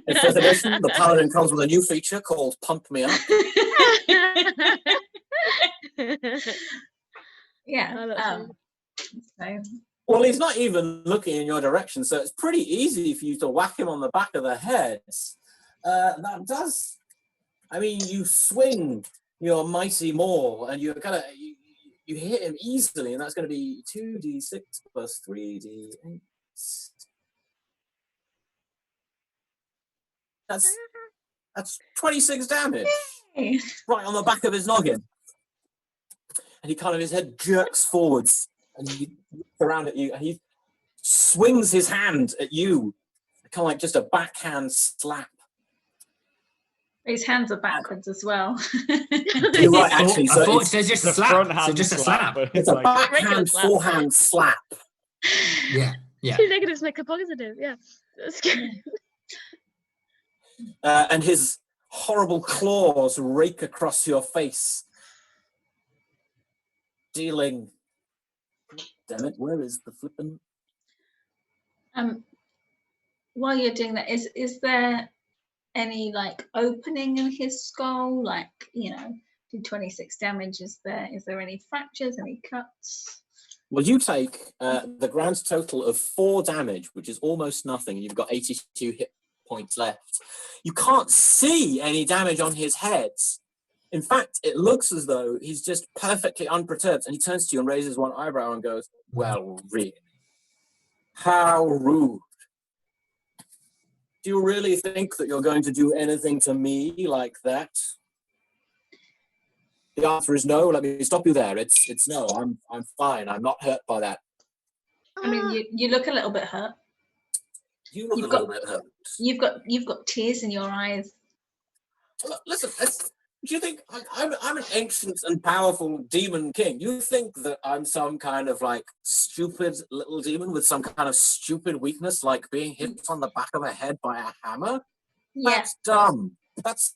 In 5th edition, the Paladin comes with a new feature called Pump Me Up. Yeah. Well, he's not even looking in your direction, so it's pretty easy for you to whack him on the back of the head. You swing your mighty maul, and you hit him easily, and that's going to be 2d6 plus 3d8. That's 26 damage. Yay. Right on the back of his noggin. And his head jerks forwards, and he looks around at you, and he swings his hand at you, kind of like just a backhand slap. His hands are backwards as well. You're right, actually. I thought it says just a slap. So hand just a slap. It's a regular backhand, slap. forehand slap. Yeah. 2 negatives make a positive. Yeah, that's good. And his horrible claws rake across your face, dealing. Damn it! Where is the flippin'? While you're doing that, is there any opening in his skull? Do 26 damage? Is there any fractures? Any cuts? Well, you take the grand total of 4 damage, which is almost nothing. You've got 82 hit points left. You can't see any damage on his head. In fact, it looks as though he's just perfectly unperturbed, and he turns to you and raises one eyebrow and goes, "Well, really? How rude. Do you really think that you're going to do anything to me like that?" The answer is no. Let me stop you there. It's no. I'm fine. I'm not hurt by that. I mean, you look a little bit hurt. You look a little bit hurt. You've got tears in your eyes. Look, listen, do you think I'm an ancient and powerful demon king? You think that I'm some kind of stupid little demon with some kind of stupid weakness, like being hit on the back of the head by a hammer? Yeah. That's dumb. That's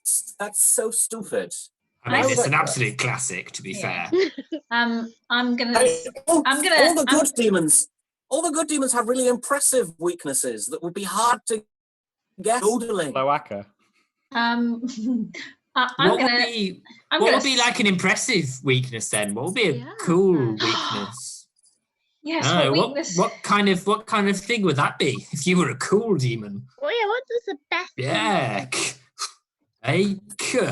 so stupid. I mean, it's an absolute classic, to be fair. I'm gonna. All the good demons have really impressive weaknesses that would be hard to guess. Cloaca. What would be like an impressive weakness then? What would be a cool weakness? Yes. What kind of thing would that be if you were a cool demon? Well, yeah. What is the best? Yeah. Hey.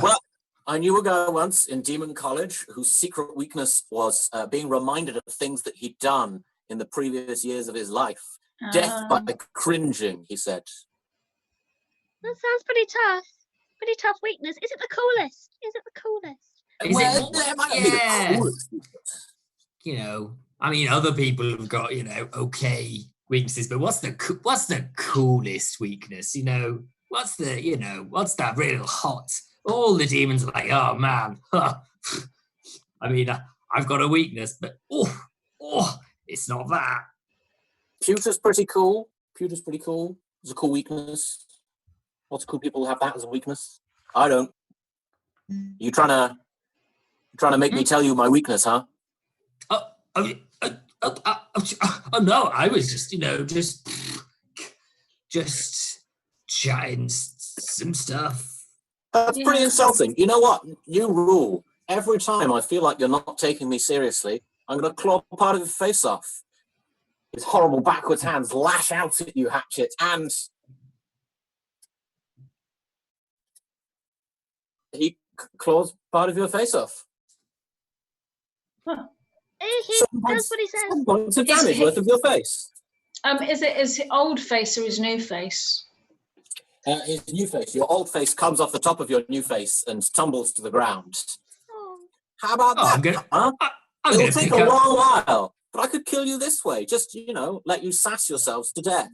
Well, I knew a guy once in Demon College whose secret weakness was being reminded of things that he'd done in the previous years of his life. Death by cringing, he said. That sounds pretty tough. Pretty tough weakness. Is it the coolest? Is it the coolest? It might not be the coolest. You know, I mean, other people have got, you know, okay weaknesses, but what's the coolest weakness? You know, what's that real hot? All the demons are like, oh man, I mean, I've got a weakness, but it's not that. Pewter's pretty cool. Pewter's pretty cool. It's a cool weakness. Lots of cool people have that as a weakness. I don't. You trying to make me tell you my weakness, huh? Oh no, I was just, you know, just chatting some stuff. That's pretty insulting. You know what? New rule. Every time I feel like you're not taking me seriously, I'm going to claw part of your face off. His horrible backwards hands lash out at you, Hatchet, and he claws part of your face off. Huh. That's what he says. Some points of damage worth of your face. Is it old face or his new face? His new face. Your old face comes off the top of your new face and tumbles to the ground. Oh. How about that? It'll take a long while, but I could kill you this way. Just, you know, let you sass yourselves to death.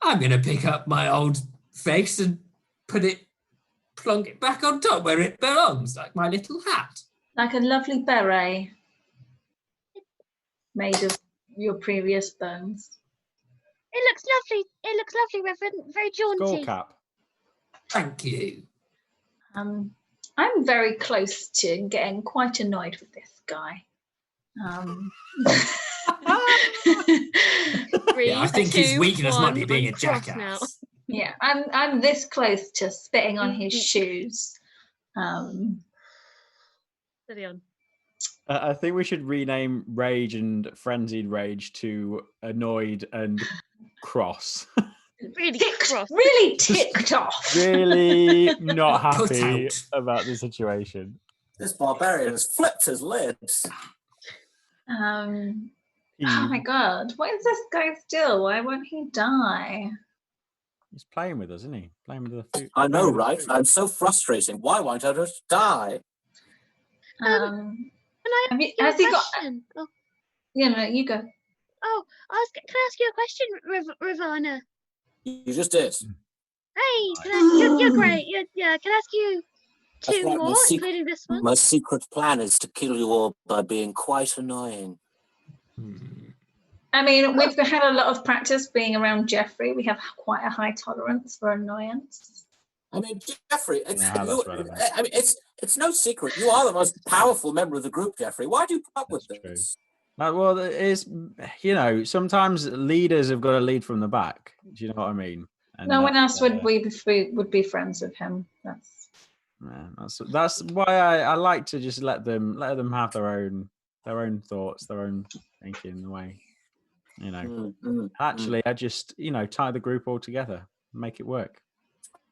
I'm going to pick up my old face and plonk it back on top where it belongs, like my little hat. Like a lovely beret made of your previous bones. It looks lovely. It looks lovely, Reverend. Very jaunty. Skull cap. Thank you. I'm very close to getting quite annoyed with this guy. Yeah, I think his weakness might be being a jackass. Now. Yeah, I'm this close to spitting on his shoes. Steady on. I think we should rename Rage and Frenzied Rage to Annoyed and Cross. Really cross. Really ticked off. Really not Put happy out. about the situation. This barbarian has flipped his lids. Oh my god, what is this guy still? Why won't he die? He's playing with us, isn't he? Playing with the food. I know, right? I'm so frustrating. Why won't I just die? Can I Have you- ask you a has he got- question? Oh, Yeah, no, you go. can I ask you a question, Ravana? You just did. Hey, you're great. Can I ask you That's two right, more, including this one? My secret plan is to kill you all by being quite annoying. I mean, we've had a lot of practice being around Jeffrey. We have quite a high tolerance for annoyance. I mean, Jeffrey, it's no secret. You are the most powerful member of the group, Jeffrey. Why do you put up with That's true. this? Well, it is, you know, sometimes leaders have got to lead from the back. Do you know what I mean? And No one else would be friends with him. That's why I like to just let them have their own thoughts, their own thinking in the way. You know, actually, I just, you know, tie the group all together, make it work.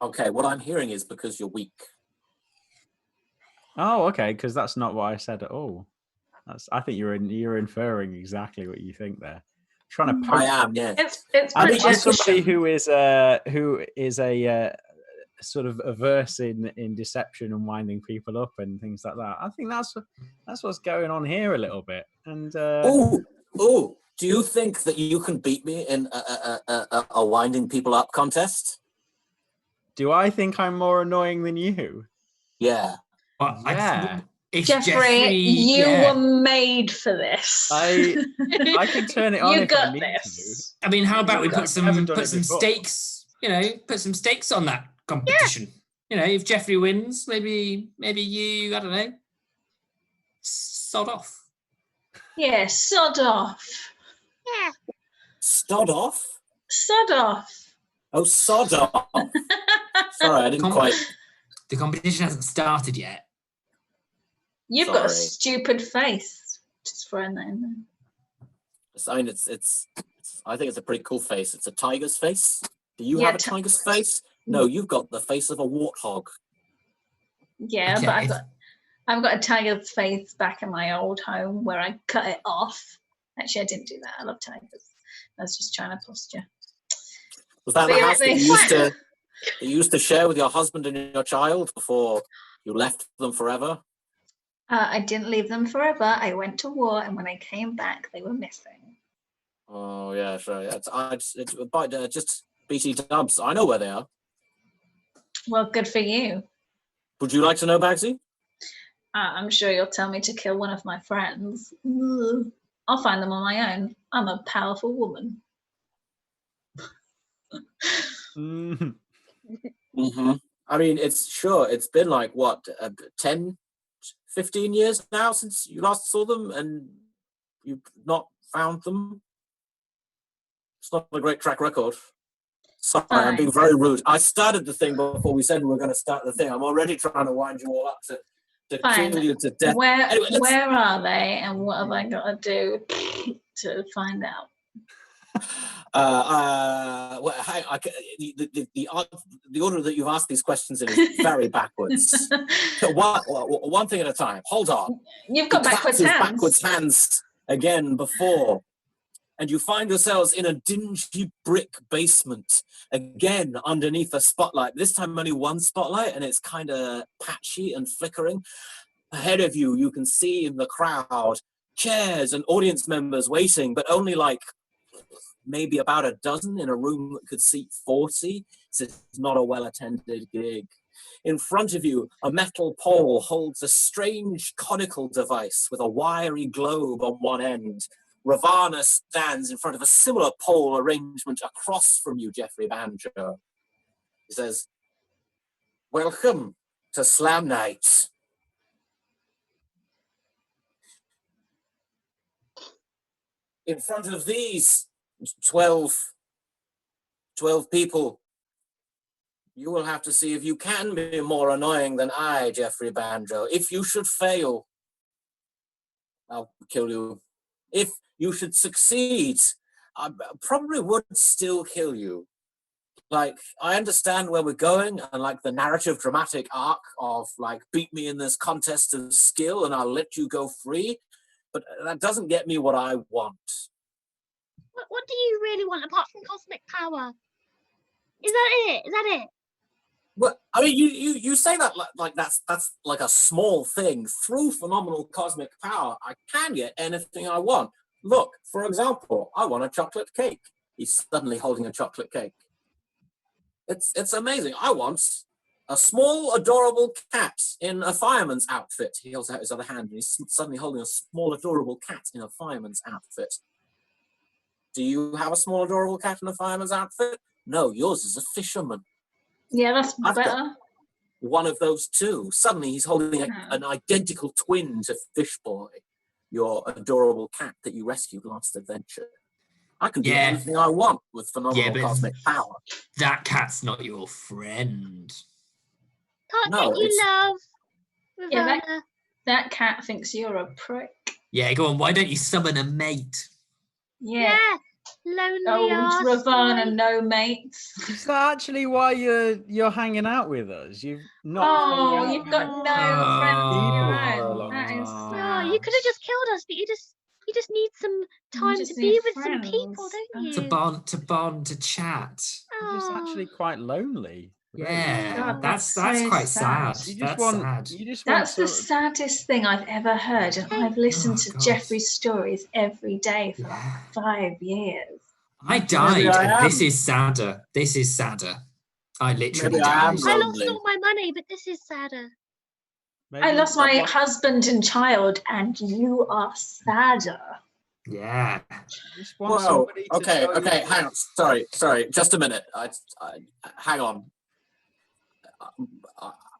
Okay, what I'm hearing is because you're weak. Oh, okay, because that's not what I said at all. I think you're inferring exactly what you think there. Trying to poke. I am, yeah. It's I think as projection. somebody who is a sort of averse in deception and winding people up and things like that. I think that's what's going on here a little bit. And do you think that you can beat me in a winding people up contest? do I think I'm more annoying than you? Yeah. Well, Yeah. It's Jeffrey, you were made for this. I can turn it on. You if I got need this. I mean, how about we I put some haven't done it before. stakes? You know, put some stakes on that competition. You know, if Jeffrey wins, maybe you, I don't know, sod off. Yeah, sod off. Yeah. Sod off? Sod off. Oh, sod off. Sorry, I didn't quite. The competition hasn't started yet. You've got a Sorry. stupid face. Just throwing that in there. I mean, it's. I think it's a pretty cool face. It's a tiger's face. Do you Yeah, have a tiger's face? No, you've got the face of a warthog. Yeah, Okay, but if- I've got a tiger's face back in my old home where I cut it off. Actually, I didn't do that. I love tigers. I was just trying to posture. Was that But the yeah, house that you used to share with your husband and your child before you left them forever? I didn't leave them forever. I went to war, and when I came back, they were missing. Oh yeah, sure. Just BT Dubs. I know where they are. Well, good for you. Would you like to know, Bagsy? I'm sure you'll tell me to kill one of my friends. Ugh. I'll find them on my own. I'm a powerful woman. Mhm. Mm-hmm. I mean, it's been like, what, 10, 15 years now since you last saw them and you've not found them? It's not a great track record. Sorry, I'm being very rude. I started the thing before we said we were going to start the thing. I'm already trying to wind you all up to Fine. kill you to death. Where Anyway, where are they, and what have I got to do to find out? Well, the order that you've asked these questions in is very backwards. So one thing at a time. Hold on. You've got He claps backwards his hands. backwards hands again before, and you find yourselves in a dingy brick basement again underneath a spotlight. This time only one spotlight, and it's kind of patchy and flickering. Ahead of you, you can see in the crowd chairs and audience members waiting, but only like maybe about a dozen in a room that could seat 40. So it's not a well-attended gig. In front of you, a metal pole holds a strange conical device with a wiry globe on one end. Ravana stands in front of a similar pole arrangement across from you, Jeffrey Banjo. He says, "Welcome to Slam Night." In front of these 12 people, you will have to see if you can be more annoying than I, Jeffrey Banjo. If you should fail, I'll kill you. If you should succeed, I probably would still kill you. Like, I understand where we're going and like the narrative dramatic arc of like, beat me in this contest of skill and I'll let you go free, but that doesn't get me what I want. What do you really want apart from cosmic power? Is that it? Is that it? Well, I mean, you say that like that's like a small thing. Through phenomenal cosmic power, I can get anything I want. Look, for example, I want a chocolate cake. He's suddenly holding a chocolate cake. It's amazing. I want a small, adorable cat in a fireman's outfit. He holds out his other hand, and he's suddenly holding a small, adorable cat in a fireman's outfit. Do you have a small, adorable cat in a fireman's outfit? No, yours is a fisherman. Yeah, that's I've got better. one of those too. Suddenly he's holding an identical twin to Fish Boy, your adorable cat that you rescued last adventure. I can do anything I want with phenomenal cosmic power. That cat's not your friend. Can't No, get you love. Yeah, Ravana. that cat thinks you're a prick. Yeah, go on. Why don't you summon a mate? Yeah. Lonely Old ass Ravana, boy. no mates. Is that actually why you're hanging out with us? You've not. Oh, hung out you've with got us. no friends of your for a own. long That is time. No, you could have just killed us, but you just need some time just to need be with friends. some people, don't you? To bond, to chat. You're just actually quite lonely. really. Yeah, God, that's that's so quite sad. sad. You just That's want. sad. You just That's the want. saddest thing I've ever heard, and I've listened Oh, to God. Jeffrey's stories every day for Yeah. 5 years. I Maybe died, I and am. this is sadder. This is sadder. I literally Maybe I am died. I lost lonely. all my money, but this is sadder. I lost my what- husband and child, and you are sadder. Yeah. You just want Whoa. somebody to Okay. tell you- Hang on. Sorry. Just a minute. Hang on.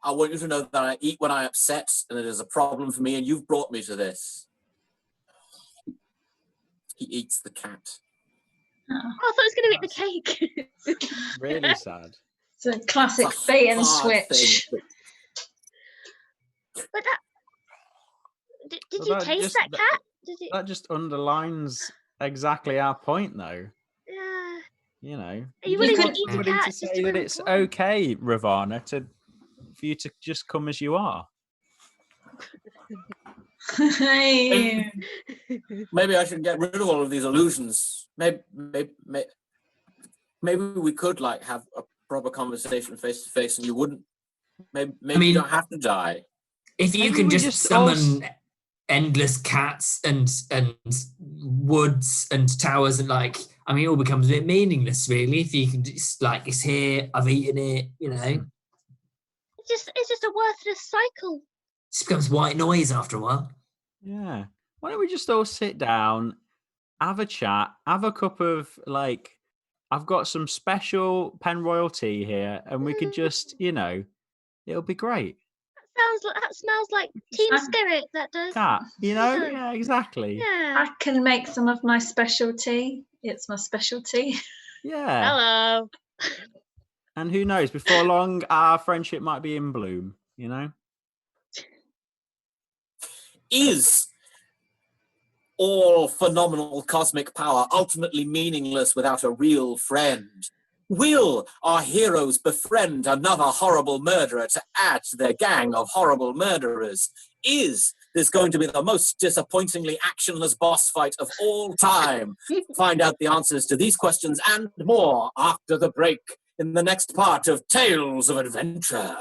I want you to know that I eat when I'm upset, and it is a problem for me. And you've brought me to this. He eats the cat. Oh, I thought it was going to eat the cake. Really sad. It's a classic It's a bait and hard switch. thing. But that. Did Well, you that taste just- that cat? Did you? That just underlines exactly our point, though. Yeah. You know, Are you just willing to want eat a somebody cat to just say to that prove it's a point? okay, Ravana, to for you to just come as you are. Hey. Maybe I should get rid of all of these illusions. Maybe we could like have a proper conversation face to face, and you wouldn't. Maybe you don't have to die. If you Maybe can we just just all summon endless cats and woods and towers and like, I mean, it all becomes a bit meaningless, really. If you can just like, it's here, I've eaten it, you know. It's just a worthless cycle. It just becomes white noise after a while. Yeah. Why don't we just all sit down, have a chat, have a cup of like, I've got some special Penroyal tea here, and we could just, it'll be great. That smells like team spirit. That does. Cat, Yeah. yeah, exactly. Yeah. I can make some of my specialty. It's my specialty. Yeah. Hello. And who knows, before long, our friendship might be in bloom, Is all phenomenal cosmic power ultimately meaningless without a real friend? Will our heroes befriend another horrible murderer to add to their gang of horrible murderers? Is this going to be the most disappointingly actionless boss fight of all time? Find out the answers to these questions and more after the break in the next part of Tales of Adventure.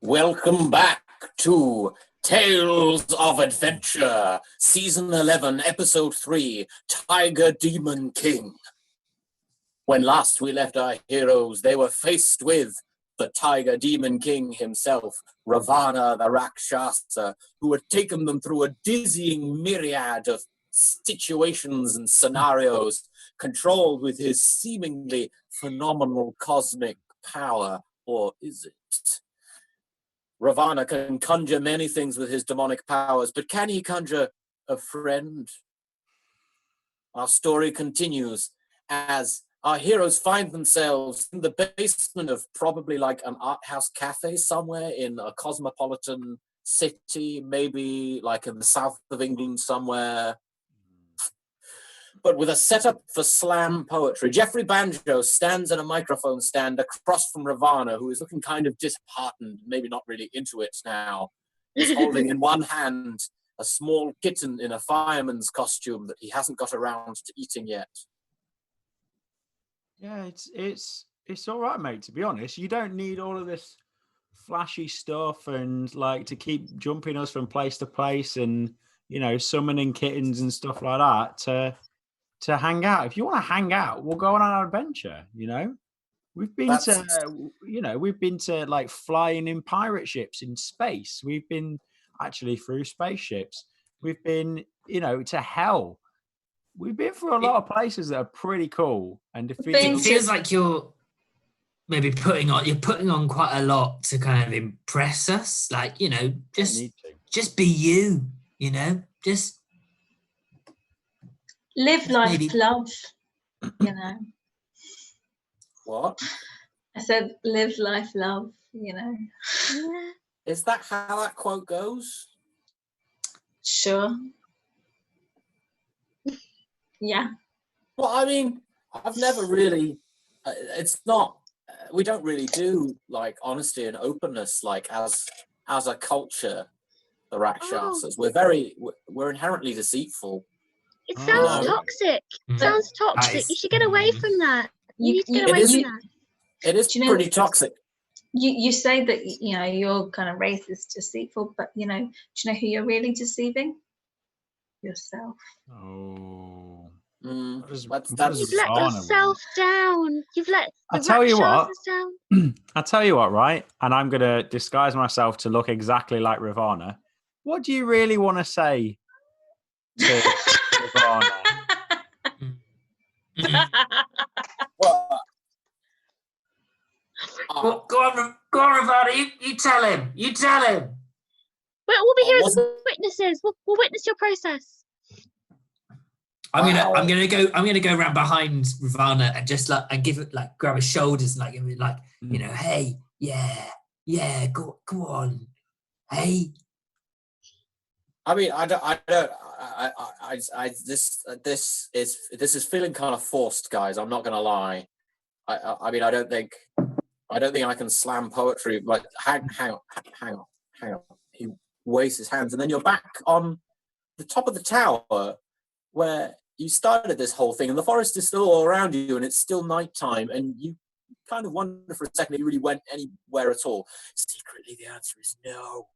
Welcome back to Tales of Adventure, Season 11, Episode 3, Tiger Demon King. When last we left our heroes, they were faced with the Tiger Demon King himself, Ravana the Rakshasa, who had taken them through a dizzying myriad of situations and scenarios, controlled with his seemingly phenomenal cosmic power, or is it? Ravana can conjure many things with his demonic powers, but can he conjure a friend? Our story continues as our heroes find themselves in the basement of probably like an art house cafe somewhere in a cosmopolitan city, maybe like in the south of England somewhere, but with a setup for slam poetry. Jeffrey Banjo stands at a microphone stand across from Ravana, who is looking kind of disheartened, maybe not really into it now. He's holding in one hand a small kitten in a fireman's costume that he hasn't got around to eating yet. Yeah, it's all right, mate. To be honest, you don't need all of this flashy stuff and like to keep jumping us from place to place and summoning kittens and stuff like that to hang out. If you want to hang out, we'll go on an adventure. We've been we've been to like flying in pirate ships in space. We've been actually through spaceships. We've been to hell. We've been through a lot of places that are pretty cool and defeated. It feels like you're maybe putting on quite a lot to kind of impress us. Like, just be you, just live life, maybe. love, What? I said live life, love, Is that how that quote goes? Sure. Yeah. Well, I mean, I've never really, it's not, we don't really do like honesty and openness like as a culture, the Rakshasas. We're inherently deceitful. It sounds toxic. It sounds toxic. You should get away from that. You need to get away from that. It is pretty toxic. You say that your kind of race is deceitful, but do you know who you're really deceiving? Yourself. Oh. You've let yourself down. You've let the Rakshasas down. I tell you what, right? And I'm going to disguise myself to look exactly like Ravana. What do you really want to say to Ravana? Go on, Ravana. You tell him. You tell him. We'll be here as witnesses. We'll witness your process. I'm gonna go around behind Ravana and just and give it grab his shoulders and give it hey, yeah, go on, hey. I mean, this is feeling kind of forced, guys. I'm not gonna lie. I mean, I don't think I can slam poetry. Like, hang on. He waves his hands, and then you're back on the top of the tower where you started this whole thing, and the forest is still all around you, and it's still nighttime, and you kind of wonder for a second if you really went anywhere at all. Secretly, the answer is no.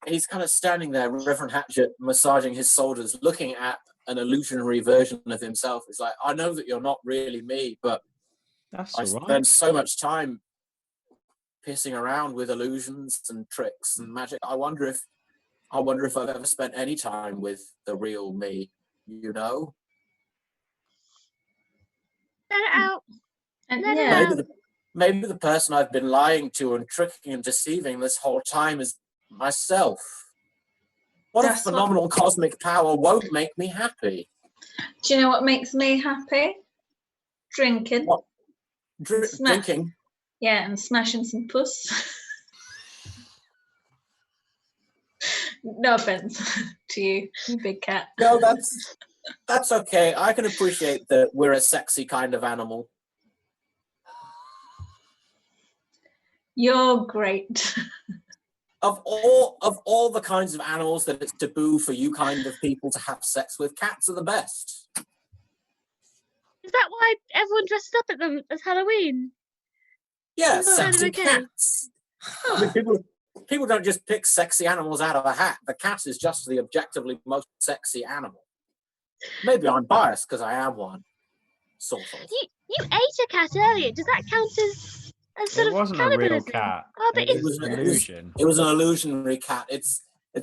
He's kind of standing there, Reverend Hatchet, massaging his shoulders, looking at an illusionary version of himself. It's like, I know that you're not really me, but I spend so much time pissing around with illusions and tricks and magic. I wonder if I've ever spent any time with the real me, Let it out. Maybe the person I've been lying to and tricking and deceiving this whole time is myself. What if phenomenal cosmic power won't make me happy? Do you know what makes me happy? Drinking. What? Drinking? Yeah, and smashing some puss. No offense to you big cat. No, that's okay. I can appreciate that we're a sexy kind of animal. You're great. Of all the kinds of animals that it's taboo for you kind of people to have sex with, cats are the best. Is that why everyone dresses up at them as Halloween? Yeah, sexy cats. I mean, people don't just pick sexy animals out of a hat. The cat is just the objectively most sexy animal. Maybe I'm biased because I am one, sort of. You ate a cat earlier. Does that count as sort It of wasn't a real cannibalism? cat. Oh, but It was an illusion. It was an illusionary cat. It's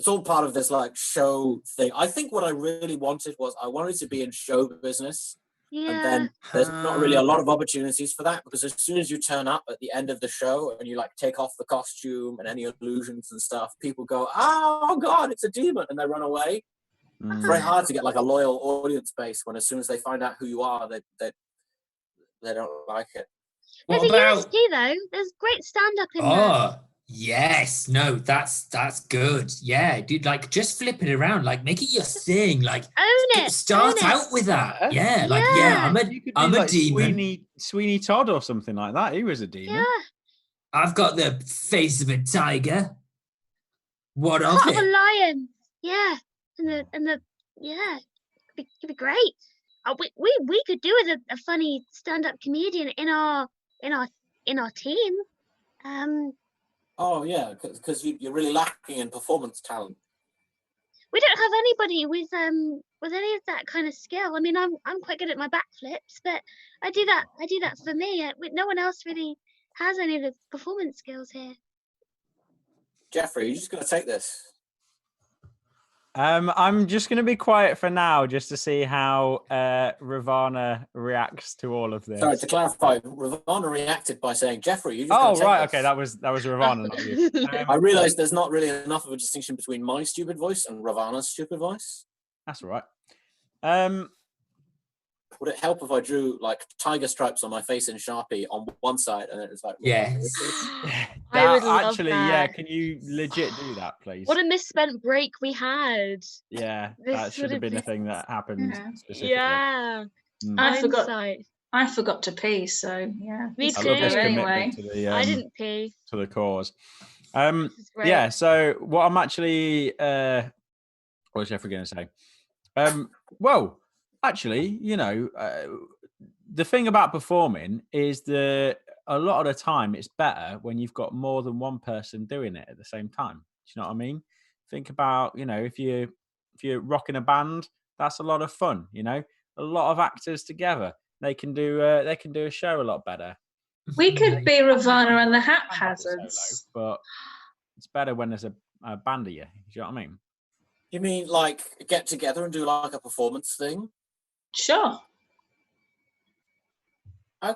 all part of this like show thing. I think what I really wanted was I wanted to be in show business. yeah. And then there's not really a lot of opportunities for that, because as soon as you turn up at the end of the show and you like take off the costume and any illusions and stuff, people go, "Oh God, it's a demon," and they run away. It's very hard to get like a loyal audience base when as soon as they find out who you are, they don't like it. There's What a about? USP though. There's great stand-up in there. Oh, yes. No, that's good. Yeah, dude, like just flip it around, like make it your thing. Like Own it. start own it. out with that. Yeah, like Yeah. I'm You could I'm do a like demon. Sweeney Todd or something like that. He was a demon. Yeah. I've got the face of a tiger. What of Part of a it? lion. Yeah. And the yeah. Could be great. We could do with a funny stand-up comedian in our team. Oh yeah, because you're really lacking in performance talent. We don't have anybody with any of that kind of skill. I mean, I'm quite good at my backflips, but I do that for me. No one else really has any of the performance skills here. Jeffrey, you're just gonna take this. I'm just going to be quiet for now, just to see how Ravana reacts to all of this. Sorry, to clarify, Ravana reacted by saying, "Jeffrey, you just." Oh take right, this." okay, that was Ravana, not you. I realised there's not really enough of a distinction between my stupid voice and Ravana's stupid voice. That's all right. Would it help if I drew like tiger stripes on my face in Sharpie on one side, and then it's like, Yes. I would love actually, that. yeah. Can you legit do that, please? What a misspent break we had. Yeah, This that should would have been a been- thing that happened Yeah. specifically. Yeah. Mm. I forgot. Hindsight. I forgot to pee, so yeah. Me it's I too. love good his anyway. commitment to the I didn't pee. to the cause. This is great. Yeah. So what I'm actually, what was Jeffrey going to say? Well, actually, the thing about performing is that a lot of the time it's better when you've got more than one person doing it at the same time. Do you know what I mean? Think about, if you're rocking a band, that's a lot of fun. A lot of actors together, they can do a show a lot better. We could be Ravana and the Might not be Haphazards. solo, but it's better when there's a band of you. Do you know what I mean? You mean like get together and do like a performance thing? Sure. I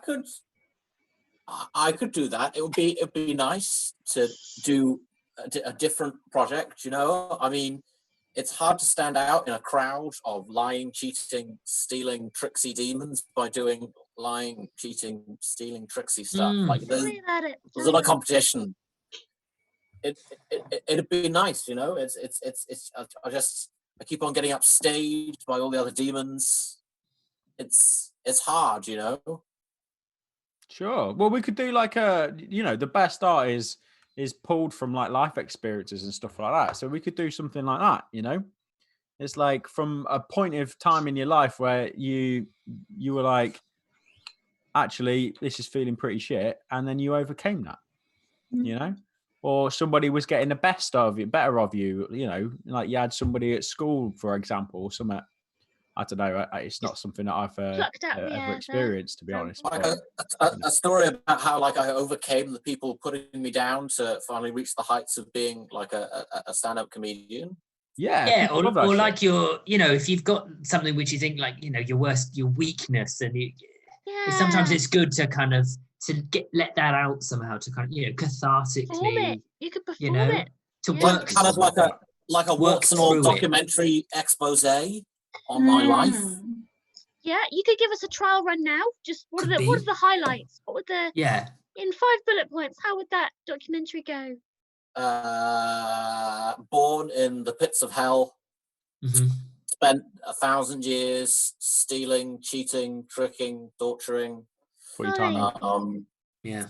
could do that. It'd be nice to do a different project. I mean, it's hard to stand out in a crowd of lying, cheating, stealing, tricksy demons by doing lying, cheating, stealing, tricksy stuff. Like Tell me about it. there's not a competition. It'd be nice, It's I keep on getting upstaged by all the other demons. It's hard, Sure. Well, we could do like the best art is pulled from like life experiences and stuff like that. So we could do something like that. It's like from a point of time in your life where you were like, actually, this is feeling pretty shit, and then you overcame that. Or somebody was getting the better of you. Like you had somebody at school, for example, or something. I don't know. It's not something that I've Plucked out the air ever there. experienced, to be honest. Like but- a story about how like I overcame the people putting me down to finally reach the heights of being like a stand-up comedian. Yeah, Yeah, people or love that shit. like if you've got something which you think like your weakness, and sometimes it's good to kind of let that out somehow, to kind of perform cathartically, it. You could perform it. to Yeah. work Kind of like a Work Watts and all through it. documentary expose on my life. Mm. Yeah, you could give us a trial run now. Just what Could are be. the highlights? What would the Yeah. in 5 bullet points? How would that documentary go? Born in the pits of hell, Mhm. spent 1,000 years stealing, cheating, tricking, torturing. Put your time in. Yeah.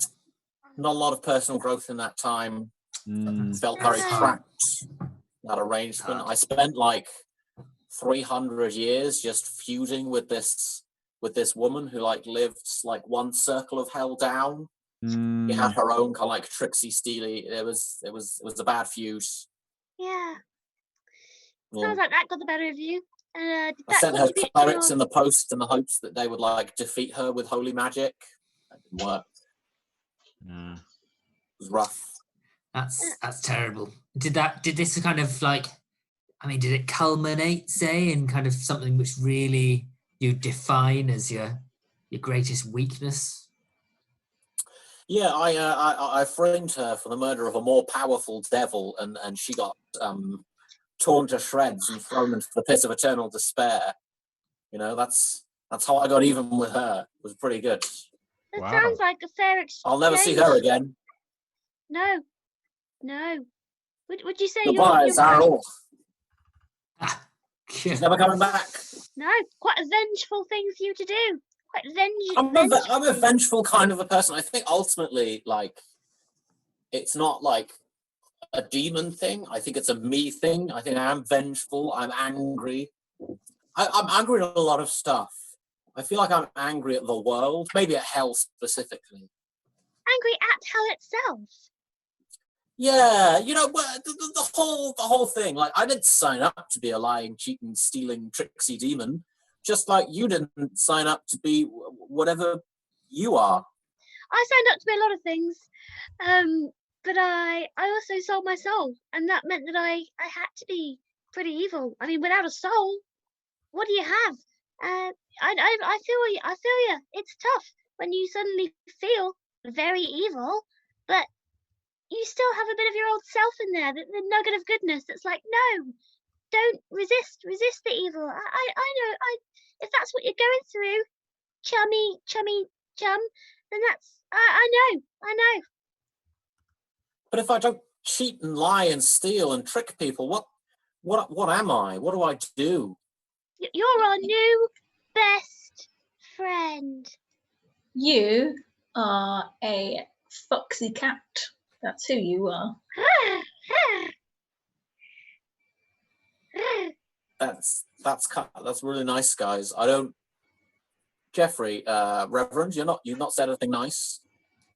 Not a lot of personal growth in that time. Mm. Felt very Yeah. trapped. That arrangement. I spent like 300 years just feuding with this woman who like lives like one circle of hell down. She had her own kind of like tricksy, steely. It was a bad feud. Yeah. Yeah. Sounds like that got the better of you. Did I that sent her contribute to clerics your... in the post in the hopes that they would like defeat her with holy magic. That didn't work. It was rough. That's terrible. Did this kind of like, I mean, did it culminate, say, in kind of something which really you define as your greatest weakness? Yeah, I framed her for the murder of a more powerful devil, and she got torn to shreds and thrown into the pit of eternal despair. You know, that's how I got even with her. It was pretty good. That sounds like a fair exchange. I'll never see her again. No. Would you say Goodbye, you're Zarl. She's never coming back. No, quite a vengeful thing for you to do. Quite I'm a vengeful kind of a person. I think ultimately, like, it's not like a demon thing. I think it's a me thing. I think I am vengeful. I'm angry. I'm angry at a lot of stuff. I feel like I'm angry at the world, maybe at hell specifically. Angry at hell itself. Yeah, you know, the whole thing. Like, I didn't sign up to be a lying, cheating, stealing, tricksy demon. Just like you didn't sign up to be whatever you are. I signed up to be a lot of things, but I also sold my soul, and that meant that I had to be pretty evil. I mean, without a soul, what do you have? I feel you. It's tough when you suddenly feel very evil, but you still have a bit of your old self in there, the nugget of goodness that's like, no, don't resist the evil. I know, if that's what you're going through, chummy chum, then that's, I know. But if I don't cheat and lie and steal and trick people, what am I? What do I do? You're our new best friend. You are a foxy cat. That's who you are. That's really nice, guys. I don't, Jeffrey, Reverend, you've not said anything nice.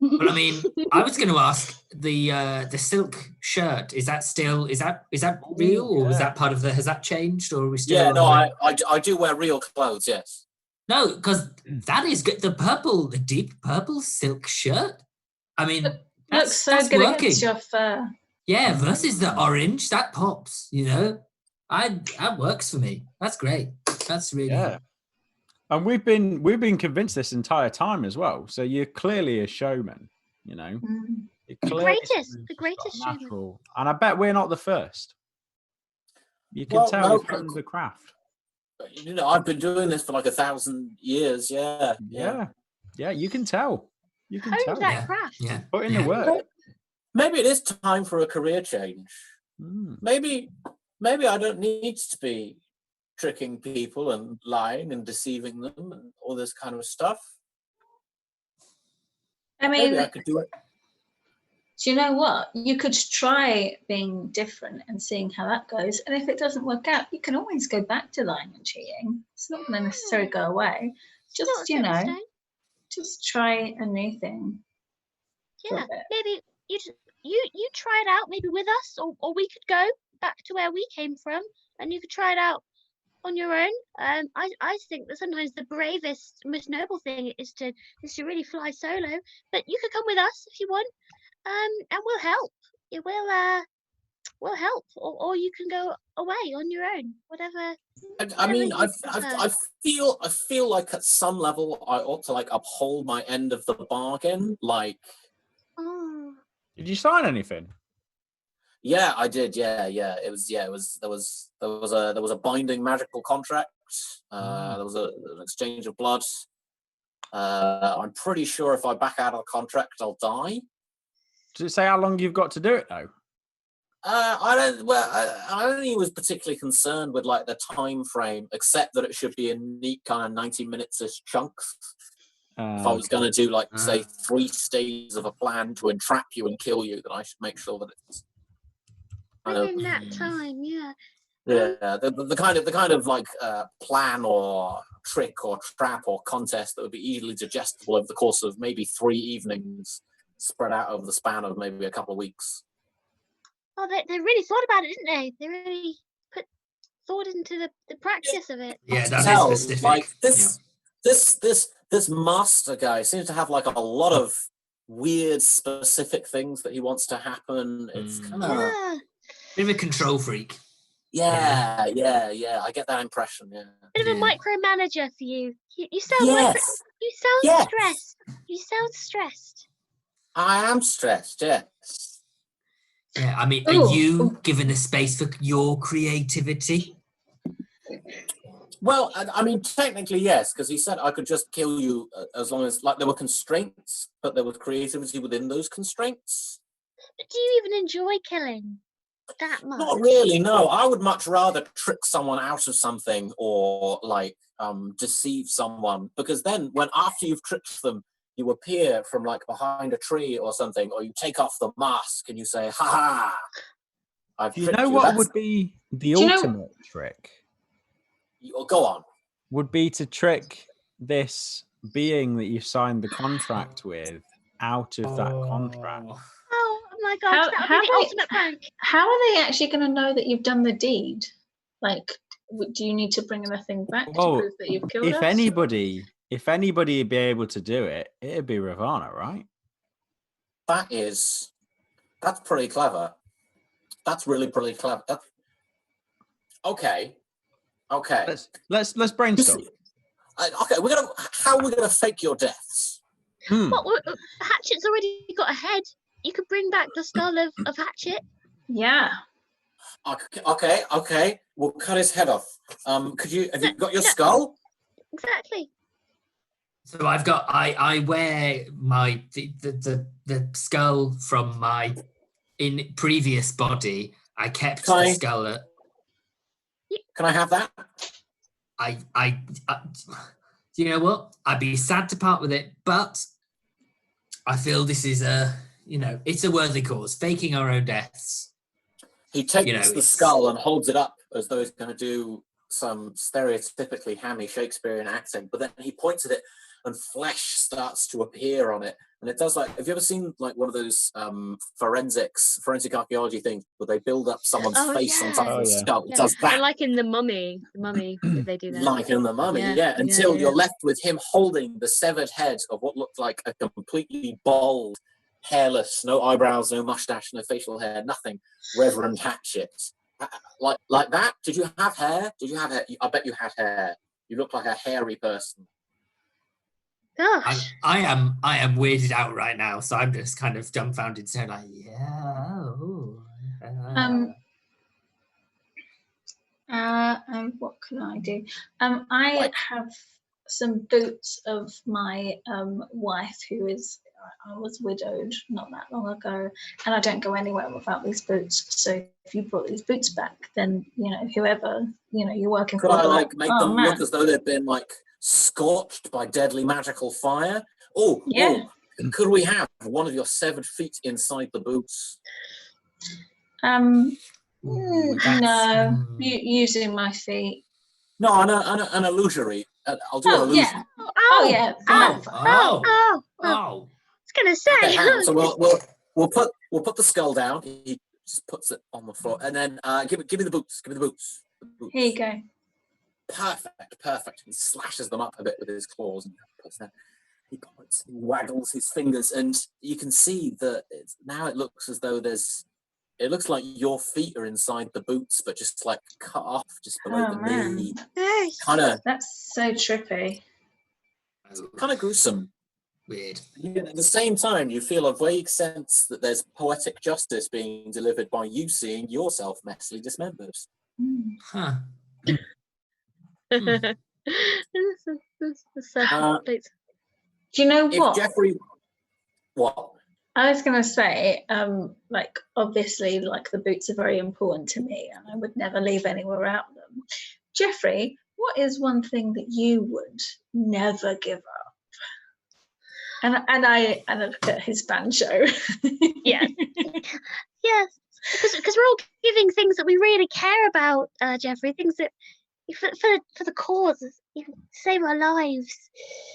But I mean, I was going to ask the silk shirt. Is that real, or was that part of the? Has that changed, or are we still? Yeah, no, I do wear real clothes. Yes. No, because that is good. The deep purple silk shirt. I mean, looks so good working. against your fur. Yeah, versus the orange, that pops. You know, that works for me. That's great. That's really good. And we've been convinced this entire time as well. So you're clearly a showman, you know. The greatest showman. And I bet we're not the first. You can tell you've honed the craft. You know, I've been doing this for like 1,000 years. Yeah. You can tell. You can tell that craft. Yeah. Put in the work. Maybe it is time for a career change. Maybe I don't need to be tricking people and lying and deceiving them and all this kind of stuff. I mean, maybe I could do it. Do you know what? You could try being different and seeing how that goes. And if it doesn't work out, you can always go back to lying and cheating. It's not going to necessarily go away. Just, just try a new thing. Yeah, maybe you try it out maybe with us, or we could go back to where we came from and you could try it out on your own. I think that sometimes the bravest, most noble thing is to really fly solo. But you could come with us if you want. And we'll help. It will help, or you can go away on your own. Whatever. I mean, I feel like at some level I ought to like uphold my end of the bargain. Like, did you sign anything? Yeah, I did. Yeah. There was a binding magical contract. There was an exchange of blood. I'm pretty sure if I back out of the contract, I'll die. Does it say how long you've got to do it though? I don't think he was particularly concerned with like the time frame, except that it should be in neat kind of 90 minutes-ish chunks. If I was going to do like say 3 stages of a plan to entrap you and kill you, then I should make sure that it's within that time. Yeah. Yeah, the kind of like plan or trick or trap or contest that would be easily digestible over the course of maybe 3 evenings spread out over the span of maybe a couple of weeks. Oh, they really thought about it, didn't they? They really put thought into the practice of it. Yeah, To that is tell, specific. like this master guy seems to have like a lot of weird specific things that he wants to happen. It's kind of Yeah. Bit of a control freak. yeah. I get that impression. Yeah. Bit of a Yeah. micromanager for you. You sound Yes, you sound Yes. stressed. You sound stressed. I am stressed. Yes. Yeah, I mean, are Ooh. you given a space for your creativity? Well, I mean, technically, yes, because he said I could just kill you as long as, like, there were constraints, but there was creativity within those constraints. But do you even enjoy killing that much? Not really, no. I would much rather trick someone out of something or, like, deceive someone, because then when after you've tricked them, you appear from, like, behind a tree or something, or you take off the mask and you say, "Ha ha! I've Do you tricked know you." what That's- would be the Do you know- ultimate trick? Go on. Would be to trick this being that you signed the contract with out of that contract. Oh my gosh, How- that would how be the they- ultimate prank. How are they actually going to know that you've done the deed? Like, do you need to bring anything back Well, to prove that you've killed If us? anybody would be able to do it, it'd be Ravana, right? That's pretty clever. That's really pretty clever. Okay. Let's brainstorm. Okay, how are we gonna fake your deaths? What? Hatchet's already got a head. You could bring back the skull of Hatchet. Yeah. Okay. We'll cut his head off. Have you got your skull? Exactly. So I wear my the skull from my previous body. I kept the skull. Can I have that? I do you know what? I'd be sad to part with it, but I feel this is it's a worthy cause. Faking our own deaths. He takes the it's- skull and holds it up as though he's going to do some stereotypically hammy Shakespearean acting, but then he points at it and flesh starts to appear on it. And it does, like, have you ever seen like one of those forensic archaeology things where they build up someone's face on top of the skull? It does that. And like in the Mummy, they do that. Like in the Mummy, until you're left with him holding the severed head of what looked like a completely bald, hairless, no eyebrows, no mustache, no facial hair, nothing, Reverend Hatchet. Like that? Did you have hair? I bet you had hair. You look like a hairy person. Gosh. I am weirded out right now, so I'm just kind of dumbfounded, saying like, what can I do? I have some boots of my wife, who is I was widowed not that long ago, and I don't go anywhere without these boots. So if you brought these boots back, then whoever you're working Could for. I like make them man. look as though they've been like scorched by deadly magical fire? Oh, Yeah. Could we have one of your severed feet inside the boots? Ooh, No, using my feet. No, an illusory. I'll do an illusion. Yeah. Oh yeah. Oh. I was gonna say. Okay, hang on. So we'll put the skull down. He just puts it on the floor, and then give me the boots. Give me the boots. Here you go. Perfect. He slashes them up a bit with his claws and puts them. He points, he waggles his fingers, and you can see that now it looks as though it looks like your feet are inside the boots, but just like cut off just below the knee. Kind of. That's so trippy. Kind of gruesome. Weird. Yet at the same time, you feel a vague sense that there's poetic justice being delivered by you seeing yourself messily dismembered. Huh. This is so complete. Do you know what? Jeffrey, what? I was going to say, obviously, the boots are very important to me, and I would never leave anywhere without them. Jeffrey, what is one thing that you would never give up? And I look at his banjo. Yes. Yes. Because we're all giving things that we really care about, Jeffrey. Things that for the cause, you know, save our lives.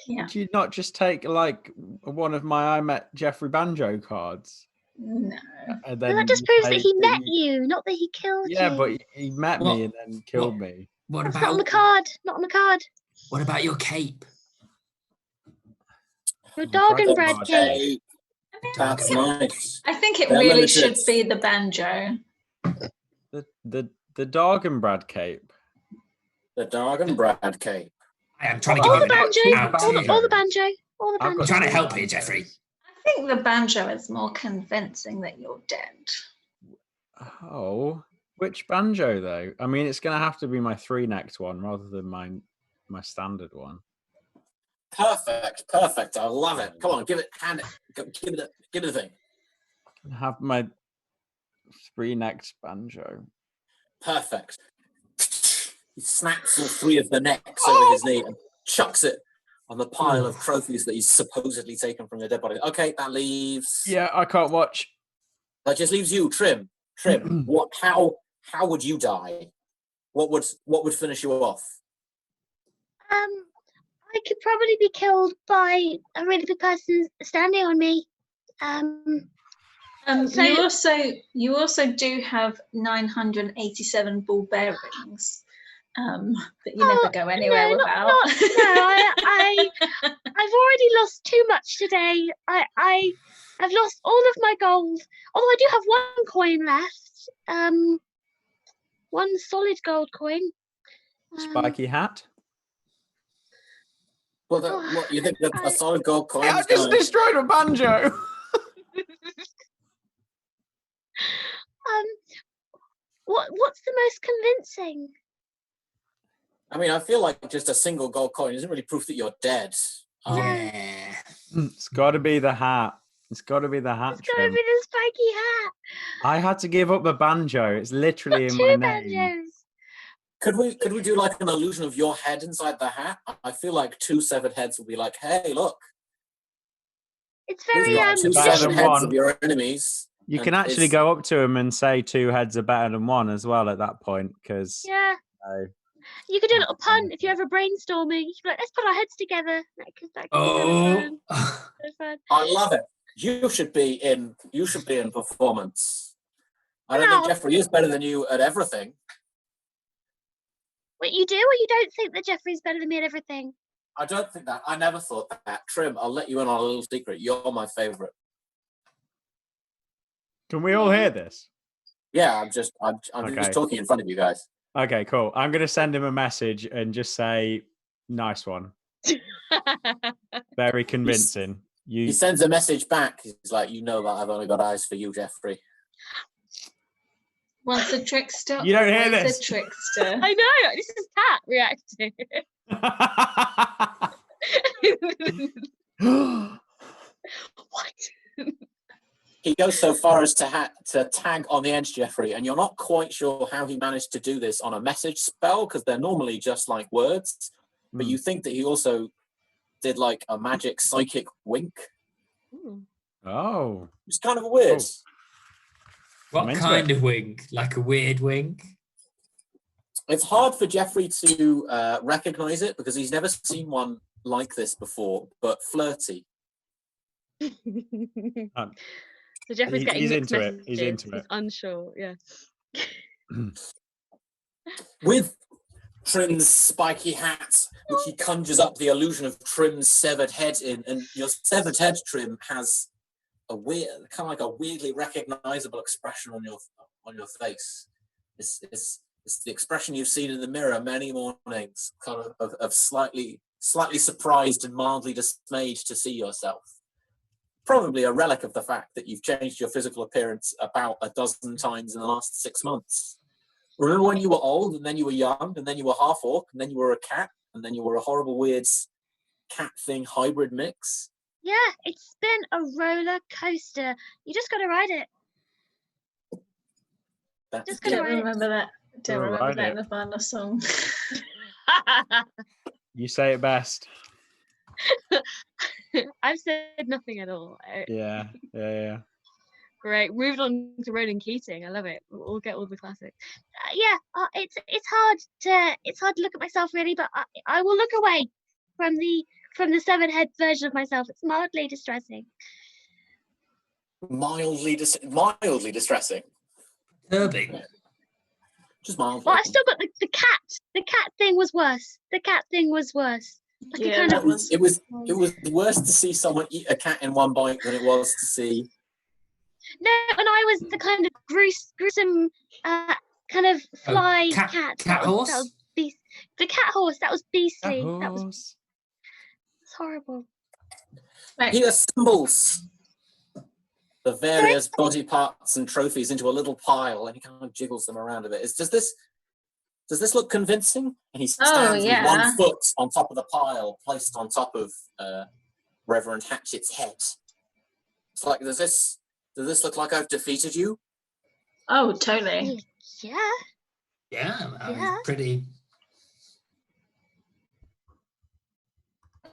Yeah. Would you not just take like one of my I met Jeffrey Banjo cards? No. And Well, then that just you proves that say he that met you, not that he killed Yeah, you. but he met What- me and then killed me. What That's not on the about card. Not on the card. what about your cape? Your I'm dog and dragging Brad my cape. Hey, that's nice. I think it They're really should limited. be the banjo. The dog and Brad cape. The dog and Brad cape. I'm trying to All give the you an banjo. out. All the banjo. All the I've banjo. got trying to two help here, banjos. Jeffrey. I think the banjo is more convincing that you're dead. Oh, which banjo though? I mean, it's gonna have to be my 3-necked one rather than my standard one. Perfect, perfect. I love it. Come on, give it, hand it, give it a thing. I have my 3-necked banjo. Perfect. He snaps all 3 of the necks over his knee and chucks it on the pile of trophies that he's supposedly taken from the dead body. Okay, that leaves. Yeah, I can't watch. That just leaves you, Trim. Trim. What? How would you die? What would finish you off? I could probably be killed by a really big person standing on me. So- You also do have 987 ball bearings that you never go anywhere no, without. I've already lost too much today. I've lost all of my gold. Although I do have 1 coin left. 1 solid gold coin. Spiky hat. Well, what you think that a solid gold coin? I just destroyed a banjo. What's the most convincing? I mean, I feel like just a single gold coin isn't really proof that you're dead. Yeah. It's got to be the hat. It's got to be the hat. It's gotta be the spiky hat. I had to give up the banjo. It's literally Got in my 2 name. banjos. Could we do like an illusion of your head inside the hat? I feel like 2 severed heads would be like, hey, look, It's we've very got 2 better severed than heads one. of your enemies. You and can actually it's- go up to him and say 2 heads are better than 1 as well at that point, because Yeah. You could do a little pun if you're ever brainstorming. You could be like, let's put our heads together. That could be kind of fun. I love it. You should be in performance. I don't Wow. think Jeffrey is better than you at everything. What you do, or you don't think that Jeffrey's better than me at everything? I don't think that. I never thought that. Trim, I'll let you in on a little secret. You're my favorite. Can we all hear this? Yeah, I'm just Okay. talking in front of you guys. Okay, cool. I'm going to send him a message and just say, nice one. Very convincing. He sends a message back. He's like, you know that I've only got eyes for you, Jeffrey. Once a trickster, You don't hear always this. a trickster. I know. This is Cat reacting. What? He goes so far as to tag on the edge, Jeffrey, and you're not quite sure how he managed to do this on a message spell, because they're normally just like words, but you think that he also did like a magic psychic wink. Oh. It's kind of weird. Cool. What into kind it. of wink? Like a weird wink? It's hard for Jeffrey to recognize it because he's never seen one like this before, but flirty. So Jeffrey's getting he's mixed into it. messages. He's into He's it. unsure. Yeah. With Trim's spiky hat, which he conjures up the illusion of Trim's severed head in, and your severed head, Trim, has a weird, kind of like a weirdly recognizable expression on your face. It's the expression you've seen in the mirror many mornings, kind of slightly surprised and mildly dismayed to see yourself. Probably a relic of the fact that you've changed your physical appearance about a dozen times in the last 6 months. Remember when you were old, and then you were young, and then you were half orc, and then you were a cat, and then you were a horrible, weird cat thing hybrid mix? Yeah, it's been a roller coaster. You just got to ride it. That's Just Don't gonna write it. remember that. Don't Gonna remember write that it. in the final song. You say it best. I've said nothing at all. Yeah. Great. Moved on to Ronan Keating. I love it. We'll get all the classics. It's hard to look at myself really, but I will look away from the severed head version of myself. It's mildly distressing. Mildly distressing. Disturbing. Just mildly. Well, I've still got the cat. The cat thing was worse. Like a Yeah, kind that of It was worse to see someone eat a cat in one bite than it was to see. no, and I was the kind of gruesome kind of fly cat. Cat horse? That was beast. The cat horse. That was beastly. That That was horse. horrible. Right. He assembles the various body parts and trophies into a little pile, and he kind of jiggles them around a bit. Does this look convincing? And he stands with yeah. one foot on top of the pile, placed on top of Reverend Hatchet's head. It's like, does this look like I've defeated you? Oh, totally. Yeah. Yeah, Yeah. pretty.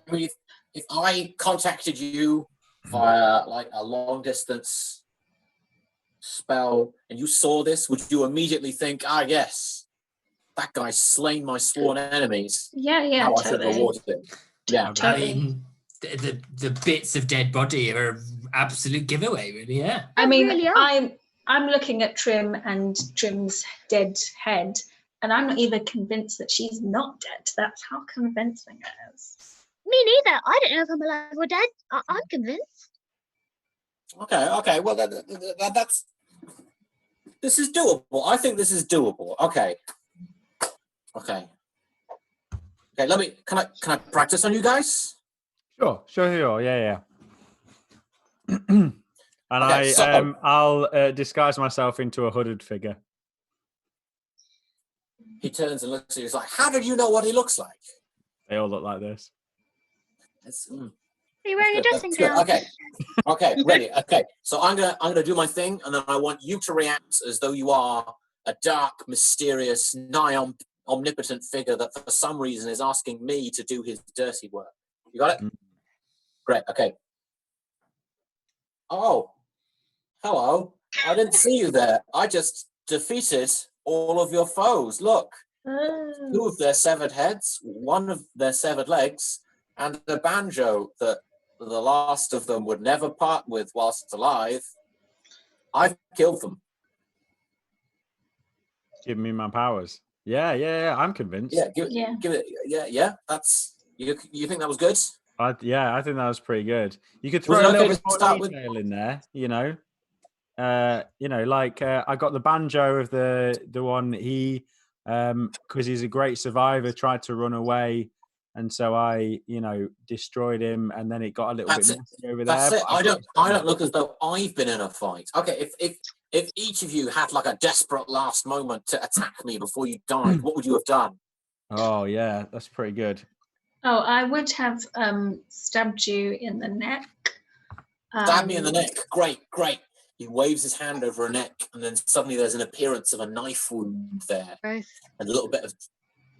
I mean, if I contacted you via like a long distance spell and you saw this, would you immediately think, yes, that guy's slain my sworn enemies? Yeah, How I should totally. reward him. Yeah. I Totally. mean, the bits of dead body are an absolute giveaway, really. Yeah. I They mean, really are. I'm looking at Trim and Trim's dead head, and I'm not even convinced that she's not dead. That's how convincing it is. Me neither. I don't know if I'm alive or dead. I'm convinced. Okay. Well, that's. This is doable. I think this is doable. Okay. Let me. Can I practice on you guys? Sure. Yeah. And Okay, so- I'll disguise myself into a hooded figure. He turns and looks at you. He's like, "How did you know what he looks like?" They all look like this. Are you wearing a That's dressing good. gown? Okay, ready. Okay, so I'm gonna do my thing, and then I want you to react as though you are a dark, mysterious, nigh omnipotent figure that for some reason is asking me to do his dirty work. You got it? Great. Okay. Oh, hello. I didn't see you there. I just defeated all of your foes. Look, two of their severed heads, one of their severed legs, and a banjo that the last of them would never part with whilst alive. I've killed them. Give me my powers. Yeah. I'm convinced. Yeah, give it. Yeah. That's you. You think that was good? I think that was pretty good. You could Was throw it a okay little to bit more start with- detail in there, like I got the banjo of the one he, because he's a great survivor, tried to run away, and so I, destroyed him, and then it got a little That's bit it. messy over That's there. it. but I don't look as though I've been in a fight. Okay, if each of you had like a desperate last moment to attack me before you died, what would you have done? Oh yeah, that's pretty good. Oh, I would have stabbed you in the neck. Stab me in the neck. Great. He waves his hand over a neck, and then suddenly there's an appearance of a knife wound there, Both. and a little bit of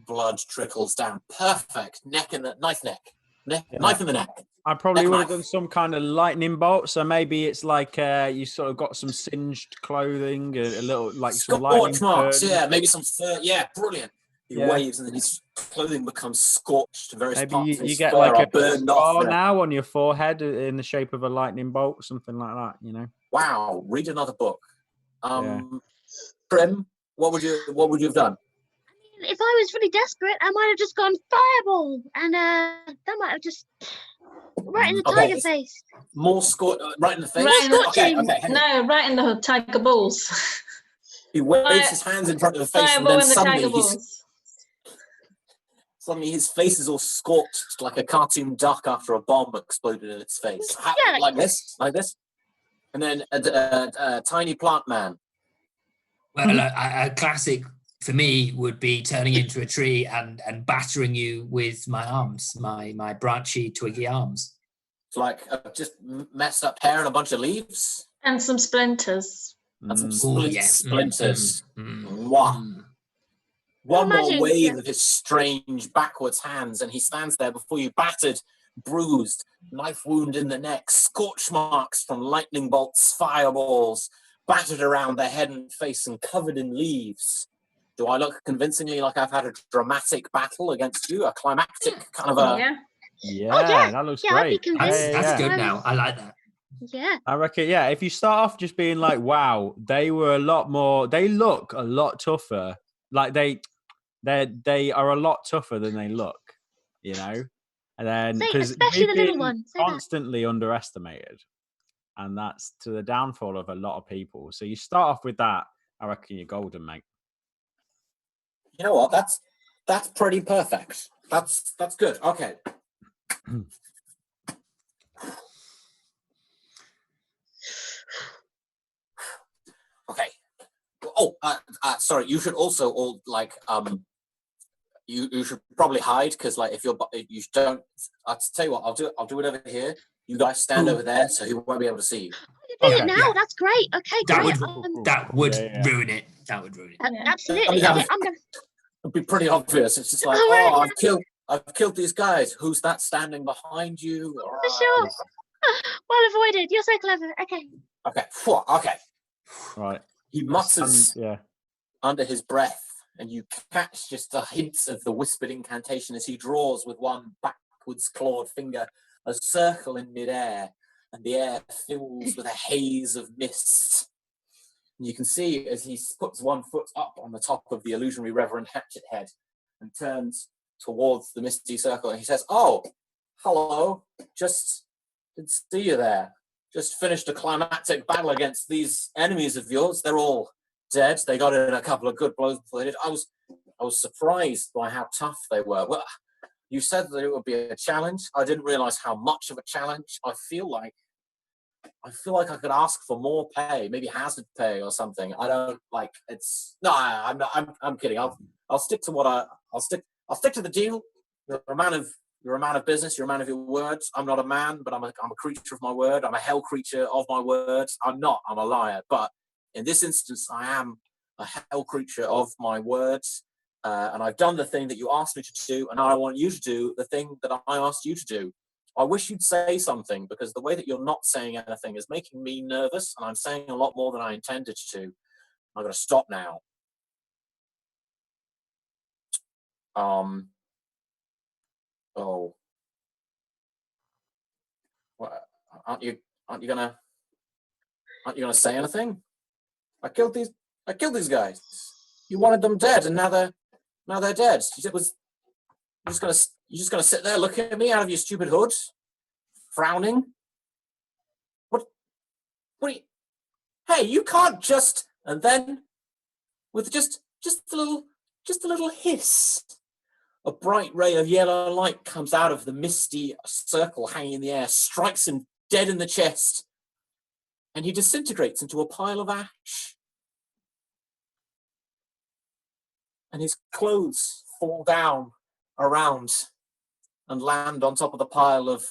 blood trickles down. Perfect. Knife in the neck. Yeah. Knife in the neck. I probably Neck would have knife. done some kind of lightning bolt. So maybe it's like you sort of got some singed clothing, a little like some lightning Scorch marks. burn. Yeah, maybe some fur. Yeah, brilliant. He Yeah. waves, and then his clothing becomes scorched. Various Maybe parts you, of his you get fur like are a burned off. scar there. now on your forehead in the shape of a lightning bolt, something like that. Wow, read another book. Prim, what would you have done? If I was really desperate, I might have just gone fireball, and that might have just right in the Okay, tiger face. More right in the face. Right in the- Okay. hang on. No, right in the tiger balls. He waves his hands in front of the face, and Fireball then in the tiger suddenly his face is all scorched like a cartoon duck after a bomb exploded in its face. Yeah, like this. And then a tiny plant man. Well, a classic for me would be turning into a tree and battering you with my arms, my branchy, twiggy arms. It's like just messed up hair and a bunch of leaves. And some splinters. And some Ooh, yeah. splinters. Mm. Mwah. One more Imagine, wave yeah. of his strange backwards hands, and he stands there before you, battered bruised, knife wound in the neck, scorch marks from lightning bolts, fireballs, battered around the head and face and covered in leaves. Do I look convincingly like I've had a dramatic battle against you? A climactic kind of a... Yeah. Yeah, that looks I'd be great. convinced. That's Yeah. good now. I like that. Yeah. I reckon, yeah, if you start off just being like, wow, they were a lot more, they look a lot tougher. Like they are a lot tougher than they look, you know? And then, Say, because especially we've the little been one. Say that. constantly underestimated. And that's to the downfall of a lot of people. So you start off with that, I reckon you're golden, mate. You know what? That's pretty perfect. That's good. Okay. Okay. Oh, sorry. You should also all like you should probably hide because like if you don't, I'll tell you what. I'll do it over here. You guys stand over there, so he won't be able to see you. You're doing Okay, it now. yeah. That's great. Okay, That great. would Yeah. ruin it. That would ruin it. Absolutely. Yeah. Okay, I'm gonna. It'd be pretty obvious. It's just like, Alright. oh, I've killed these guys. Who's that standing behind you? For sure. Well avoided. You're so clever. Okay. Okay. Phew, okay. Right. He mutters Yeah. under his breath, and you catch just the hints of the whispered incantation as he draws with one backwards clawed finger a circle in midair, and the air fills with a haze of mist. And you can see as he puts one foot up on the top of the illusionary Reverend Hatchet Head and turns towards the misty circle, and he says, "Oh, hello. Just didn't see you there. Just finished a climactic battle against these enemies of yours. They're all dead. They got in a couple of good blows before they did. I was surprised by how tough they were. Well, you said that it would be a challenge. I didn't realize how much of a challenge. I feel like I could ask for more pay, maybe hazard pay or something. I don't like it's no. I'm not. I'm kidding. I'll stick to what I'll stick to the deal. You're a man of business. You're a man of your words. I'm not a man, but I'm a creature of my word. I'm a hell creature of my words. I'm a liar. But in this instance, I am a hell creature of my words. And I've done the thing that you asked me to do, and now I want you to do the thing that I asked you to do. I wish you'd say something, because the way that you're not saying anything is making me nervous, and I'm saying a lot more than I intended to. I'm going to stop now. Oh. What, aren't you gonna say anything? I killed these guys. You wanted them dead, and now they're dead. You're just gonna sit there looking at me out of your stupid hood, frowning. What are you? Hey, you can't just. And then, with just a little hiss, a bright ray of yellow light comes out of the misty circle hanging in the air, strikes him dead in the chest, and he disintegrates into a pile of ash. And his clothes fall down around and land on top of the pile of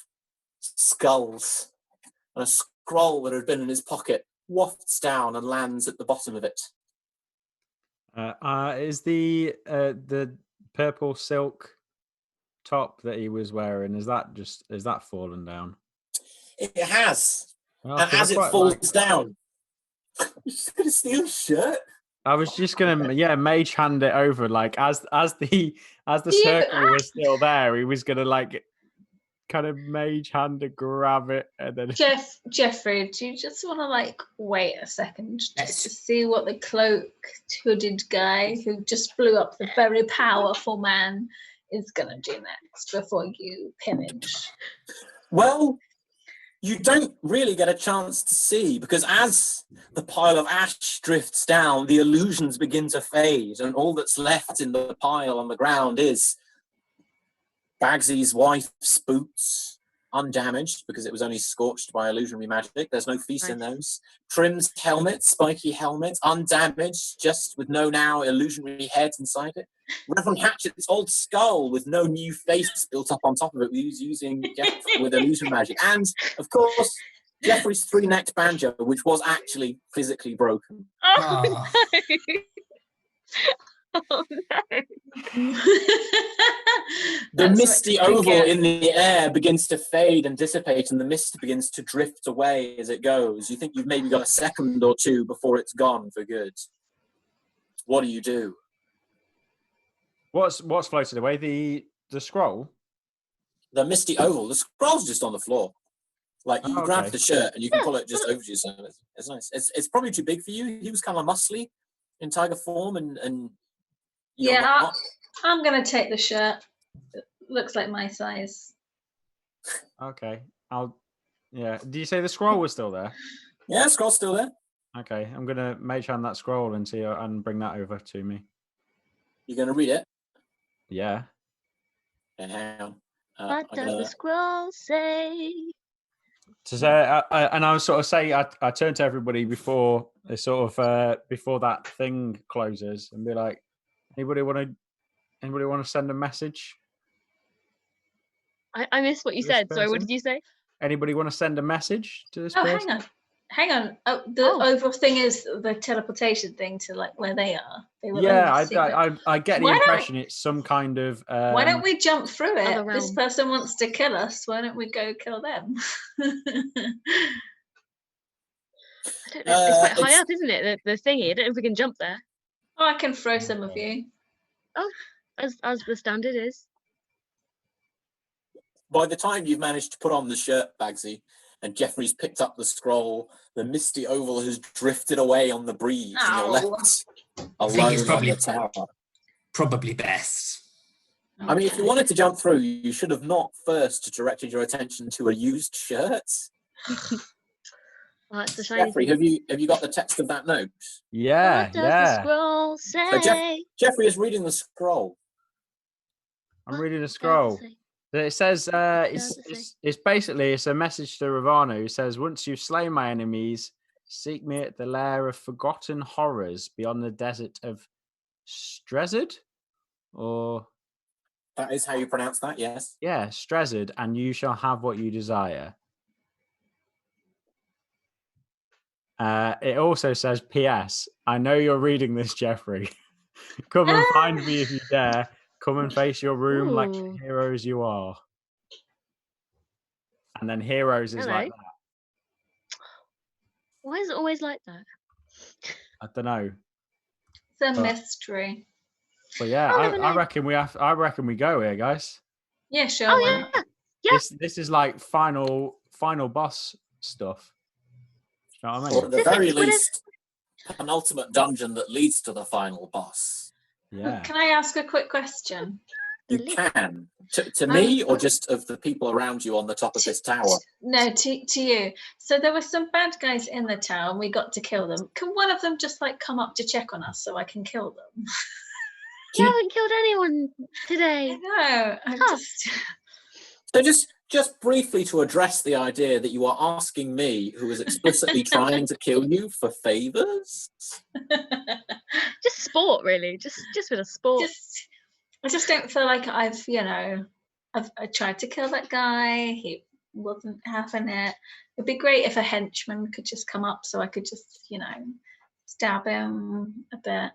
skulls. And a scroll that had been in his pocket wafts down and lands at the bottom of it. Is the purple silk top that he was wearing, is that fallen down? It has. Oh, and as it falls down, you're just going to steal a shirt? I was just gonna, mage hand it over, like as the circle was still there, he was gonna like kind of mage hand to grab it, and then Jeffrey, do you just want to like wait a second just to see what the cloaked hooded guy who just blew up the very powerful man is gonna do next before you pillage? Well, you don't really get a chance to see, because as the pile of ash drifts down, the illusions begin to fade, and all that's left in the pile on the ground is Bagsy's wife's boots, undamaged because it was only scorched by illusionary magic. There's no feast in those. Trim's helmet, spiky helmet, undamaged, just with no now illusionary head inside it. Reverend Hatchet's old skull with no new face built up on top of it, using with illusion magic. And, of course, Jeffrey's three-necked banjo, which was actually physically broken. Oh, no. Oh, no. The That's misty what you oval get. in the air begins to fade and dissipate, and the mist begins to drift away as it goes. You think you've maybe got a second or two before it's gone for good. What do? What's floated away? The scroll? The misty oval. The scroll's just on the floor. Like you grab the shirt and you can pull it just over to yourself. It's nice. It's probably too big for you. He was kind of muscly in tiger form, and you're not. I'm gonna take the shirt. It looks like my size. Okay. Do you say the scroll was still there? Yeah, the scroll's still there. Okay. I'm gonna mage hand that scroll and bring that over to me. You're gonna read it? Yeah. Okay, hang on. What does the scroll say? To say, and I was sort of say, I turn to everybody before that thing closes and be like, anybody want to send a message? I missed what you said. Sorry, what did you say? Anybody want to send a message to this Oh, person? hang on. Oh, the oval thing is the teleportation thing to like where they are. They were I get the impression it's some kind of. Why don't we jump through it? Other This realm. person wants to kill us. Why don't we go kill them? I don't know. It's quite high up, isn't it? The thingy. I don't know if we can jump there. Oh, I can throw some of you. Oh, as the standard is. By the time you've managed to put on the shirt, Bagsy, and Jeffrey's picked up the scroll, the misty oval has drifted away on the breeze, and you're left alone on the tower. Probably best. I mean, if you wanted to jump through, you should have not first directed your attention to a used shirt. Oh, that's the shiny Jeffrey, thing. have you got the text of that note? Yeah, What does the scroll say? So Jeffrey is reading the scroll. I'm reading the scroll. It says it's basically a message to Ravana who says, once you've slain my enemies, seek me at the lair of forgotten horrors beyond the desert of Strezard, or that is how you pronounce that, yes. Yeah, Strezard, and you shall have what you desire. It also says, P.S. I know you're reading this, Jeffrey. Come and find me if you dare. Come and face your room like the heroes you are. And then heroes is like that. Why is it always like that? I don't know. It's a mystery. But yeah, I reckon we go here, guys. Yeah, sure. Oh yeah. This is like final boss stuff. You know what I mean? Or at the very least, an ultimate dungeon that leads to the final boss. Yeah. Can I ask a quick question? You can. To me, or just of the people around you on the top of this tower? No, to you. So there were some bad guys in the tower and we got to kill them. Can one of them just like come up to check on us so I can kill them? You haven't killed anyone today. No, So just briefly to address the idea that you are asking me, who is explicitly trying to kill you, for favors? Just sport, really. Just with a sport. I just don't feel like I tried to kill that guy. He wasn't having it. It'd be great if a henchman could just come up so I could just, stab him a bit.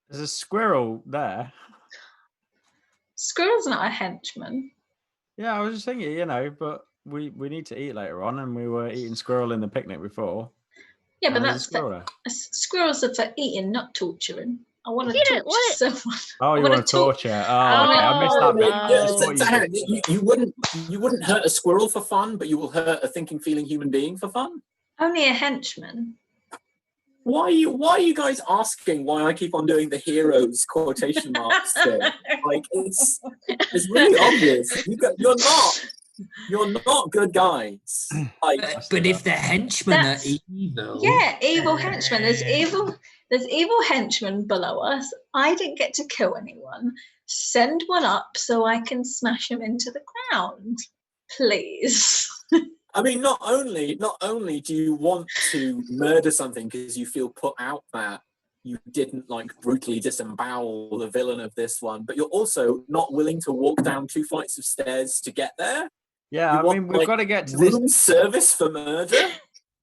There's a squirrel there. Squirrel's not a henchman. Yeah, I was just thinking, but we need to eat later on, and we were eating squirrel in the picnic before. Yeah, but squirrels are for eating, not torturing. I want to torture someone. Oh, you want to torture? Oh, okay. I missed that bit. You wouldn't hurt a squirrel for fun, but you will hurt a thinking, feeling human being for fun? Only a henchman. Why are you guys asking why I keep on doing the heroes quotation marks thing? Like it's really obvious. You're not good guys. But if the henchmen are evil, evil henchmen. There's evil henchmen below us. I didn't get to kill anyone. Send one up so I can smash him into the ground, please. I mean, not only do you want to murder something because you feel put out that you didn't brutally disembowel the villain of this one, but you're also not willing to walk down 2 flights of stairs to get there. Yeah, we've got to get to this room service for murder.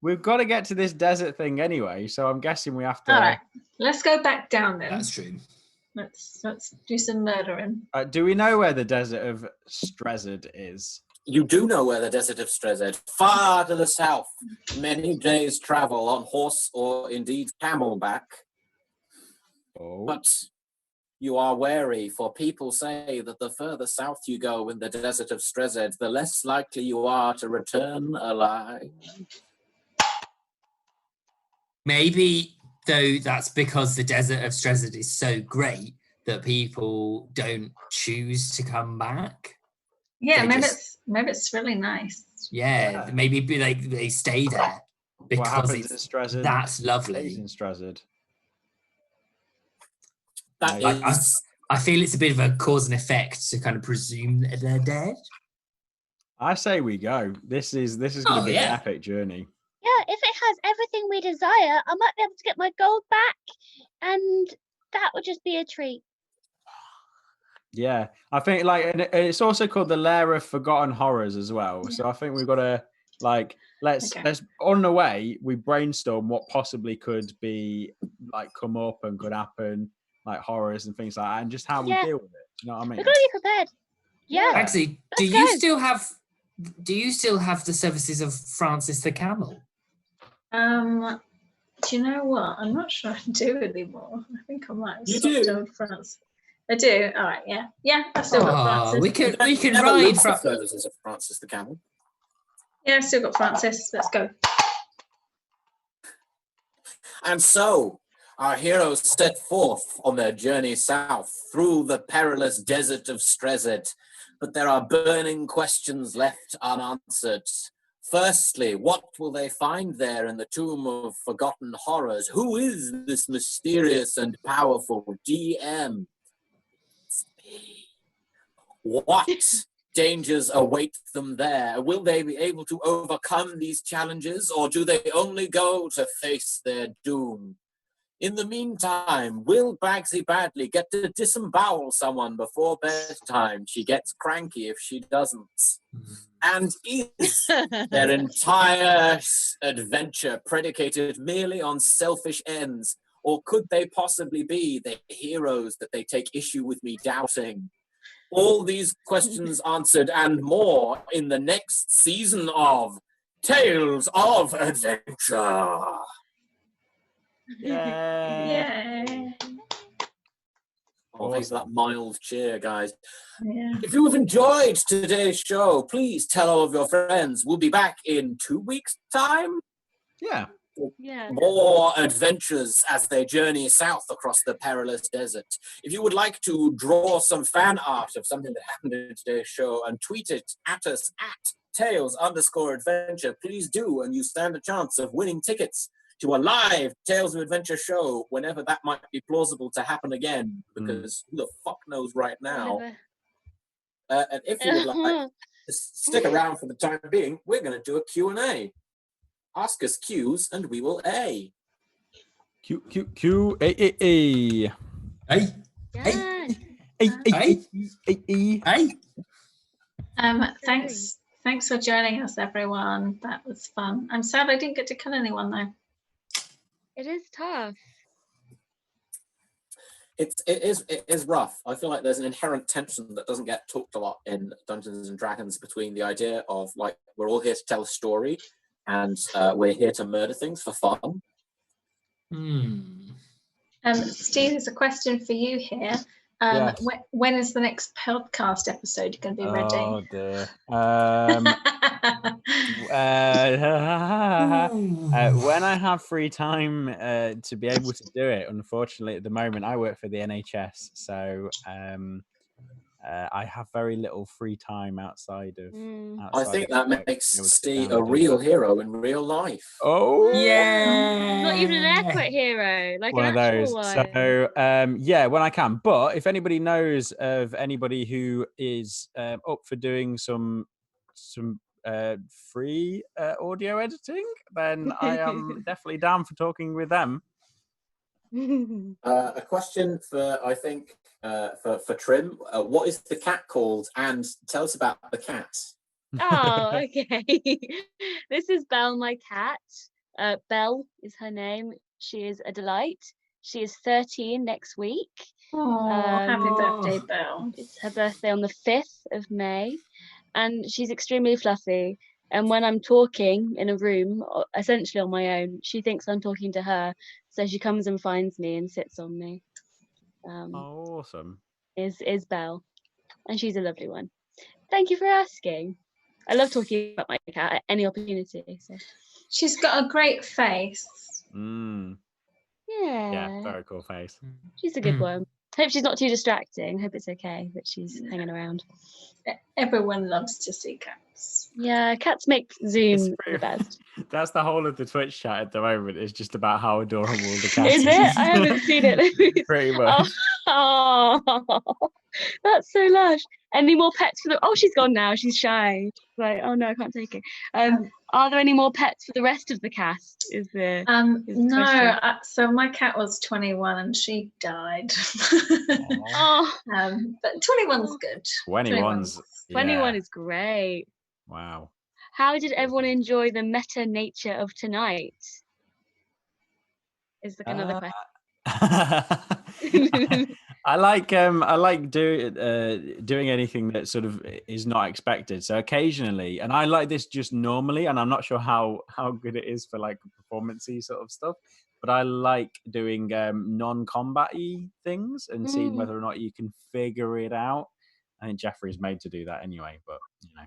We've got to get to this desert thing anyway, so I'm guessing we have to. All right, let's go back down then. That's true. Let's do some murdering. Do we know where the desert of Strezed is? You do know where the desert of Strezed, far to the south, many days' travel on horse or indeed camelback. Oh. But you are wary, for people say that the further south you go in the desert of Strezed, the less likely you are to return alive. Maybe, though, that's because the desert of Strezed is so great that people don't choose to come back. Yeah, They maybe just- it's really nice. Yeah, Yeah. maybe they stay there What because happens in it's Strezed? that's stays lovely. in Strezed. That Like, is... I feel it's a bit of a cause and effect to kind of presume that they're dead. I say we go. This is going to Oh, be an yeah. epic journey. Yeah, if it has everything we desire, I might be able to get my gold back, and that would just be a treat. Yeah, I think and it's also called the Lair of Forgotten Horrors as well. So I think we've got to let's on the way we brainstorm what possibly could be come up and could happen, like horrors and things like that, and just how we Yeah. deal with it. You know what I mean? We've got to be prepared. Yeah. Actually, do Let's you go. still have the services of Francis the Camel? Do you know what? I'm not sure I do anymore. I think I might have You stopped do? old France. I do. All right. Yeah. I've still got Francis. We can Never ride looked from. at services of Francis the Camel. Yeah, I've still got Francis. Let's go. And so, our heroes set forth on their journey south through the perilous desert of Strezed, but there are burning questions left unanswered. Firstly, what will they find there in the tomb of forgotten horrors? Who is this mysterious and powerful DM? What dangers await them there? Will they be able to overcome these challenges, or do they only go to face their doom? In the meantime, will Bagsy Badley get to disembowel someone before bedtime? She gets cranky if she doesn't. And is their entire adventure predicated merely on selfish ends, or could they possibly be the heroes that they take issue with me doubting? All these questions answered and more in the next season of Tales of Adventure. Yeah. Oh, thanks for that mild cheer, guys. Yeah. If you have enjoyed today's show, please tell all of your friends. We'll be back in 2 weeks' time. Yeah. Yeah. More adventures as they journey south across the perilous desert. If you would like to draw some fan art of something that happened in today's show and tweet it at us at Tales_Adventure, please do, and you stand a chance of winning tickets to a live Tales of Adventure show whenever that might be plausible to happen again, because who the fuck knows right now. And if you would like to stick around for the time being, we're going to do a Q&A. Ask us Q's and we will A. Q A A A. Hey, Yes. hey. Thanks for joining us, everyone. That was fun. I'm sad I didn't get to kill anyone though. It is tough. It is rough. I feel like there's an inherent tension that doesn't get talked a lot in Dungeons and Dragons between the idea of we're all here to tell a story and we're here to murder things for fun. Steve, there's a question for you here. Yes. When is the next podcast episode going to be ready? Oh dear. When I have free time to be able to do it, unfortunately, at the moment I work for the NHS, so I have very little free time outside of. I think that makes Steve a do real that. hero in real life. Oh Yeah. Not even an airport hero, like one an of actual those. one. So yeah, when I can. But if anybody knows of anybody who is up for doing some free audio editing, then I am definitely down for talking with them. A question for for Trim. What is the cat called? And tell us about the cat. Oh, okay. This is Belle, my cat. Belle is her name. She is a delight. She is 13 next week. Oh, happy Um, birthday, Belle. It's her birthday on the 5th of May, and she's extremely fluffy. And when I'm talking in a room, essentially on my own, she thinks I'm talking to her. So she comes and finds me and sits on me. Oh, awesome. Is Belle, and she's a lovely one. Thank you for asking. I love talking about my cat at any opportunity. So She's got a great face. Mm. yeah, Yeah, very cool face. she's a good one. Hope she's not too distracting. Hope it's okay that she's hanging around. Everyone loves to see cats. Yeah, cats make It's Zoom pretty- the best. That's the whole of the Twitch chat at the moment. It's just about how adorable the cat Is it? I haven't seen it. Pretty much. Oh, that's so lush. Any more pets for the? Oh, she's gone now. She's shy. Like, oh no, I can't take it. Are there any more pets for the rest of the cast? Is the no. So my cat was 21 and she died. Oh, But 21's good. 21's 21 yeah. is great. Wow. How did everyone enjoy the meta nature of tonight? Is like another question. I like doing anything that sort of is not expected. So occasionally, and I like this just normally, and I'm not sure how good it is for like performance-y sort of stuff, but I like doing non-combat-y things and seeing whether or not you can figure it out. I think Jeffrey's made to do that anyway, but you know.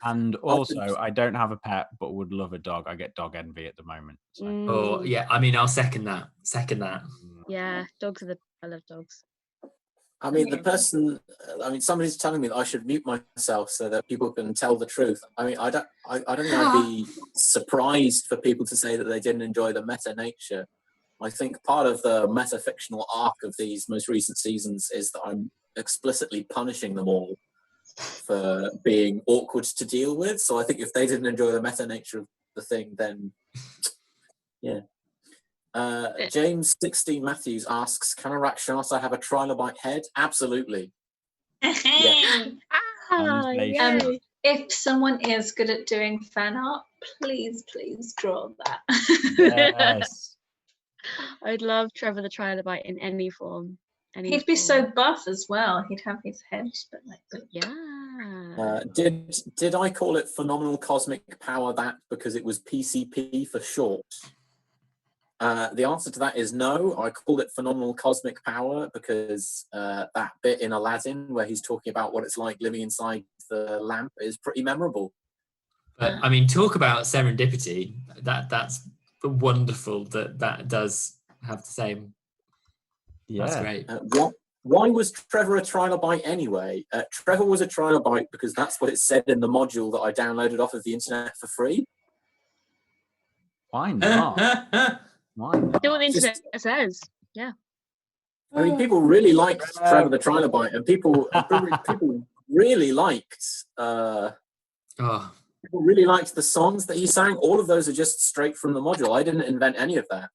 And also, I don't have a pet, but would love a dog. I get dog envy at the moment. So. Oh yeah, I mean, I'll second that. Yeah, dogs are I love dogs. I mean, somebody's telling me that I should mute myself so that people can tell the truth. I mean, I don't think I'd be surprised for people to say that they didn't enjoy the meta nature. I think part of the meta-fictional arc of these most recent seasons is that I'm explicitly punishing them all for being awkward to deal with. So I think if they didn't enjoy the meta nature of the thing, then yeah. James 16 Matthews asks, can a Rakshasa have a trilobite head? Absolutely. Yay. If someone is good at doing fan art, please draw that. Yes. I'd love Trevor the Trilobite in any form. He'd be so buff as well. He'd have his head, but like, yeah. Did I call it phenomenal cosmic power that because it was PCP for short? The answer to that is no. I called it phenomenal cosmic power because that bit in Aladdin where he's talking about what it's like living inside the lamp is pretty memorable. But I mean, talk about serendipity. That's wonderful that does have the same. Yeah. That's great. Why was Trevor a trilobite anyway? Trevor was a trilobite because that's what it said in the module that I downloaded off of the internet for free. Why not? Why not? Do what the internet says. Yeah. I mean, people really liked Trevor the Trilobite, and people really liked. People really liked the songs that he sang. All of those are just straight from the module. I didn't invent any of that.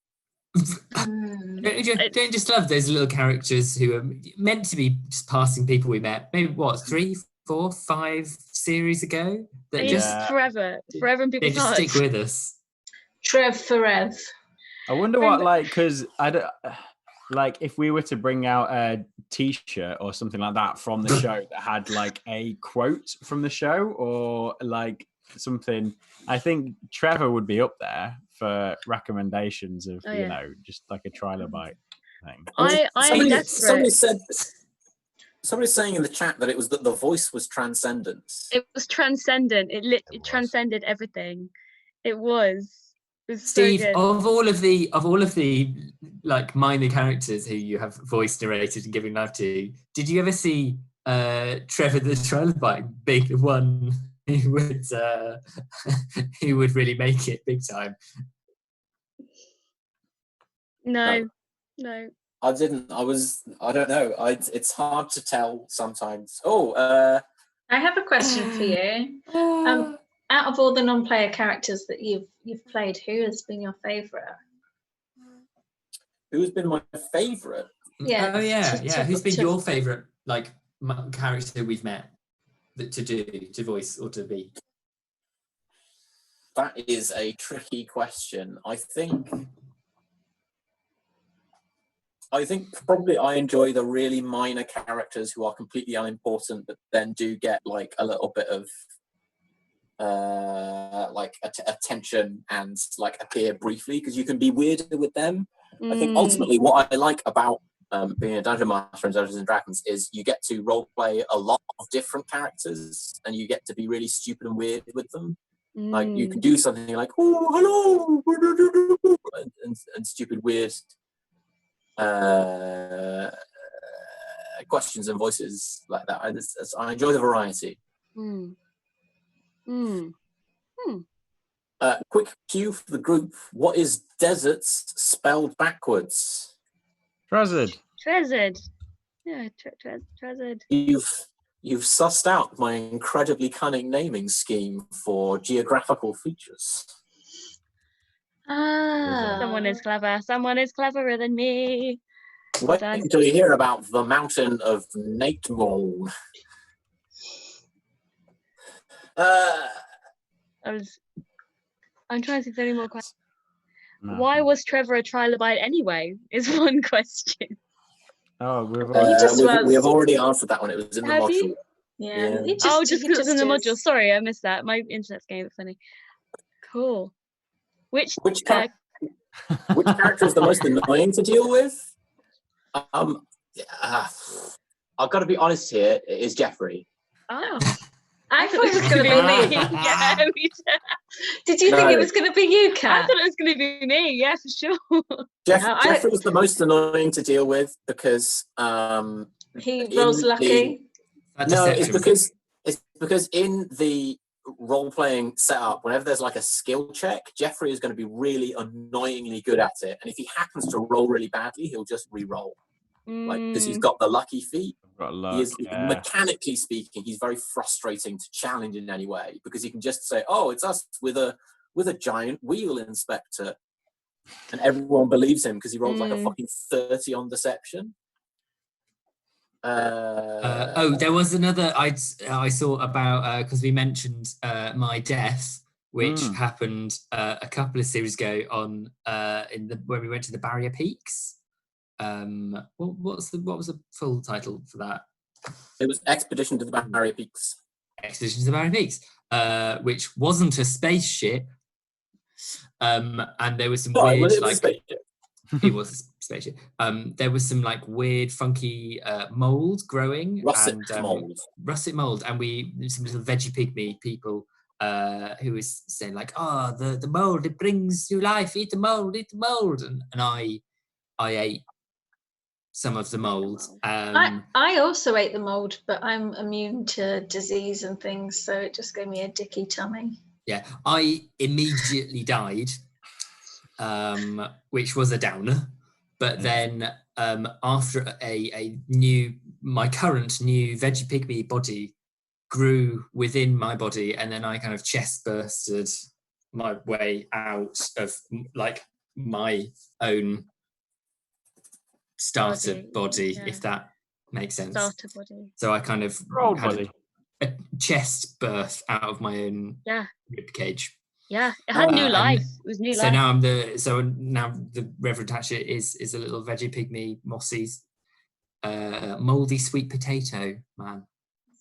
Don't you just love those little characters who are meant to be just passing people we met? Maybe what, 3, 4, 5 series ago? That just forever in they people's just hearts. stick with us. Trev forever. I wonder what, like, because I don't, like, if we were to bring out a T-shirt or something like that from the show that had like a quote from the show or like something, I think Trevor would be up there for recommendations of you know, just like a trilobite thing. Somebody's saying in the chat that it was that the voice was transcendent. It was transcendent. It transcended everything. It was. Steve, so of all of the like minor characters who you have voice narrated and giving life to, did you ever see Trevor the Trilobite being the one who would really make it big time? No. I didn't. I don't know. It's hard to tell sometimes. I have a question for you. Out of all the non-player characters that you've played, who has been your favourite? Who's been my favourite? Yeah. Oh yeah. Who's been your favourite like character we've met to voice or to be? That is a tricky question. I think I think probably I enjoy the really minor characters who are completely unimportant, but then do get like a little bit of like attention and like appear briefly, because you can be weirder with them. I think ultimately what I like about being a dungeon master in Dungeons and Dragons is you get to role play a lot of different characters, and you get to be really stupid and weird with them. Like you can do something like "oh hello" and stupid weird questions and voices like that. I enjoy the variety. Quick cue for the group. What is deserts spelled backwards? Treasured. Treasured. Yeah, treasured. You've sussed out my incredibly cunning naming scheme for geographical features. Someone is clever. Someone is cleverer than me. Wait until you hear about the mountain of Natemone. I'm trying to think if there are any more questions. Why was Trevor a trilobite anyway? Is one question. Oh, we have already answered that one. It was in the Have module. you? Yeah. Just because it was in the module. Sorry, I missed that. My internet's getting a bit funny. Cool. Which character is the most annoying to deal with? I've got to be honest here. It is Jeffrey. Oh. I thought it was going to be me. Yeah, Did you think it was going to be you, Kat? I thought it was going to be me. Yeah, for sure. Jeffrey is the most annoying to deal with because he rolls lucky. No, it's because in the role-playing setup, whenever there's like a skill check, Jeffrey is going to be really annoyingly good at it, and if he happens to roll really badly, he'll just re-roll. Like, because he's got the lucky feat. Mechanically speaking, he's very frustrating to challenge in any way, because he can just say, "Oh, it's us with a giant wheel inspector," and everyone believes him because he rolls like a fucking 30 on deception. There was another I saw about because we mentioned my death, which happened a couple of series ago on when we went to the Barrier Peaks. What was the full title for that? It was Expedition to the Barrier Peaks. Expedition to the Barrier Peaks, which wasn't a spaceship. And there was some weird it was a spaceship. There was some like weird, funky mold growing. Russet mold, and some little veggie pygmy people who was saying like, "Oh, the mold, it brings new life. Eat the mold, and I ate some of the mold. I also ate the mold, but I'm immune to disease and things, so it just gave me a dicky tummy. Yeah, I immediately died, which was a downer. But then after my current new veggie pygmy body grew within my body, and then I kind of chest bursted my way out of like my own starter body, if that makes sense. Starter body. So I kind of had a chest birth out of my own rib cage. Yeah, it had new life. It was new life. So now the Reverend Hatchet is a little veggie pygmy, mossy, mouldy sweet potato man.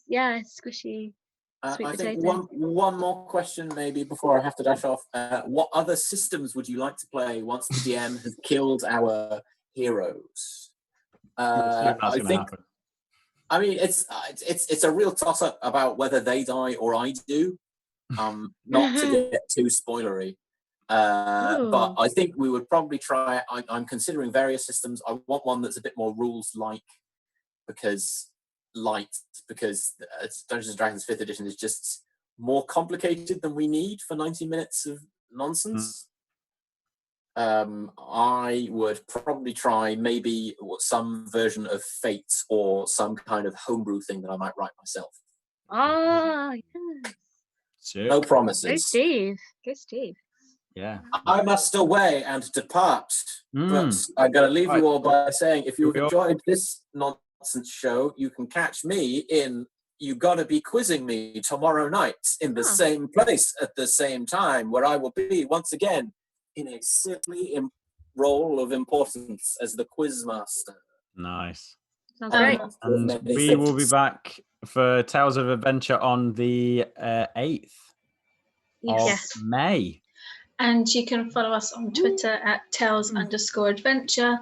Yeah, squishy. Sweet I potato. think one more question maybe before I have to dash off. What other systems would you like to play once the DM has killed our heroes? I think. I mean, it's a real toss-up about whether they die or I do. Not to get too spoilery, but I think we would probably try. I'm considering various systems. I want one that's a bit more rules-like, because Dungeons and Dragons 5th edition is just more complicated than we need for 90 minutes of nonsense. I would probably try maybe some version of Fate or some kind of homebrew thing that I might write myself. Yes. No promises. Go Steve. Yeah. I must away and depart. But I'm going to leave you all by saying, if you've enjoyed this nonsense show, you can catch me in You Gotta Be Quizzing Me tomorrow night in the same place at the same time, where I will be once again in a silly role of importance as the quiz master. Nice. Sounds great. And we will be back for Tales of Adventure on the 8th of Yes. May. And you can follow us on Twitter at Tales_Adventure.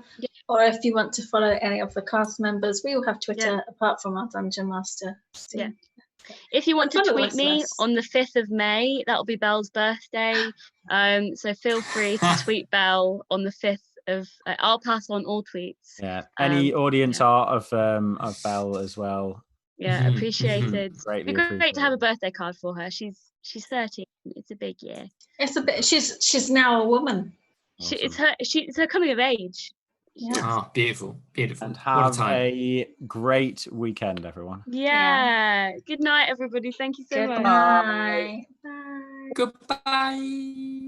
Or if you want to follow any of the cast members, we all have Twitter apart from our Dungeon Master. Yeah. If you want to Follow tweet us, me Les. on the 5th of May, that'll be Belle's birthday. So feel free to tweet Belle on the 5th of. I'll pass on all tweets. Yeah. Any audience art of Belle as well. Yeah, appreciated. Greatly It'd be great to have a appreciated. birthday card for her. She's 13. It's a big year. It's a bit. She's now a woman. Awesome. It's her coming of age. Yeah. Oh, beautiful, beautiful. And What a have time. a great weekend, everyone. Yeah. Good night, everybody. Thank you so much. Goodbye. Bye. Goodbye.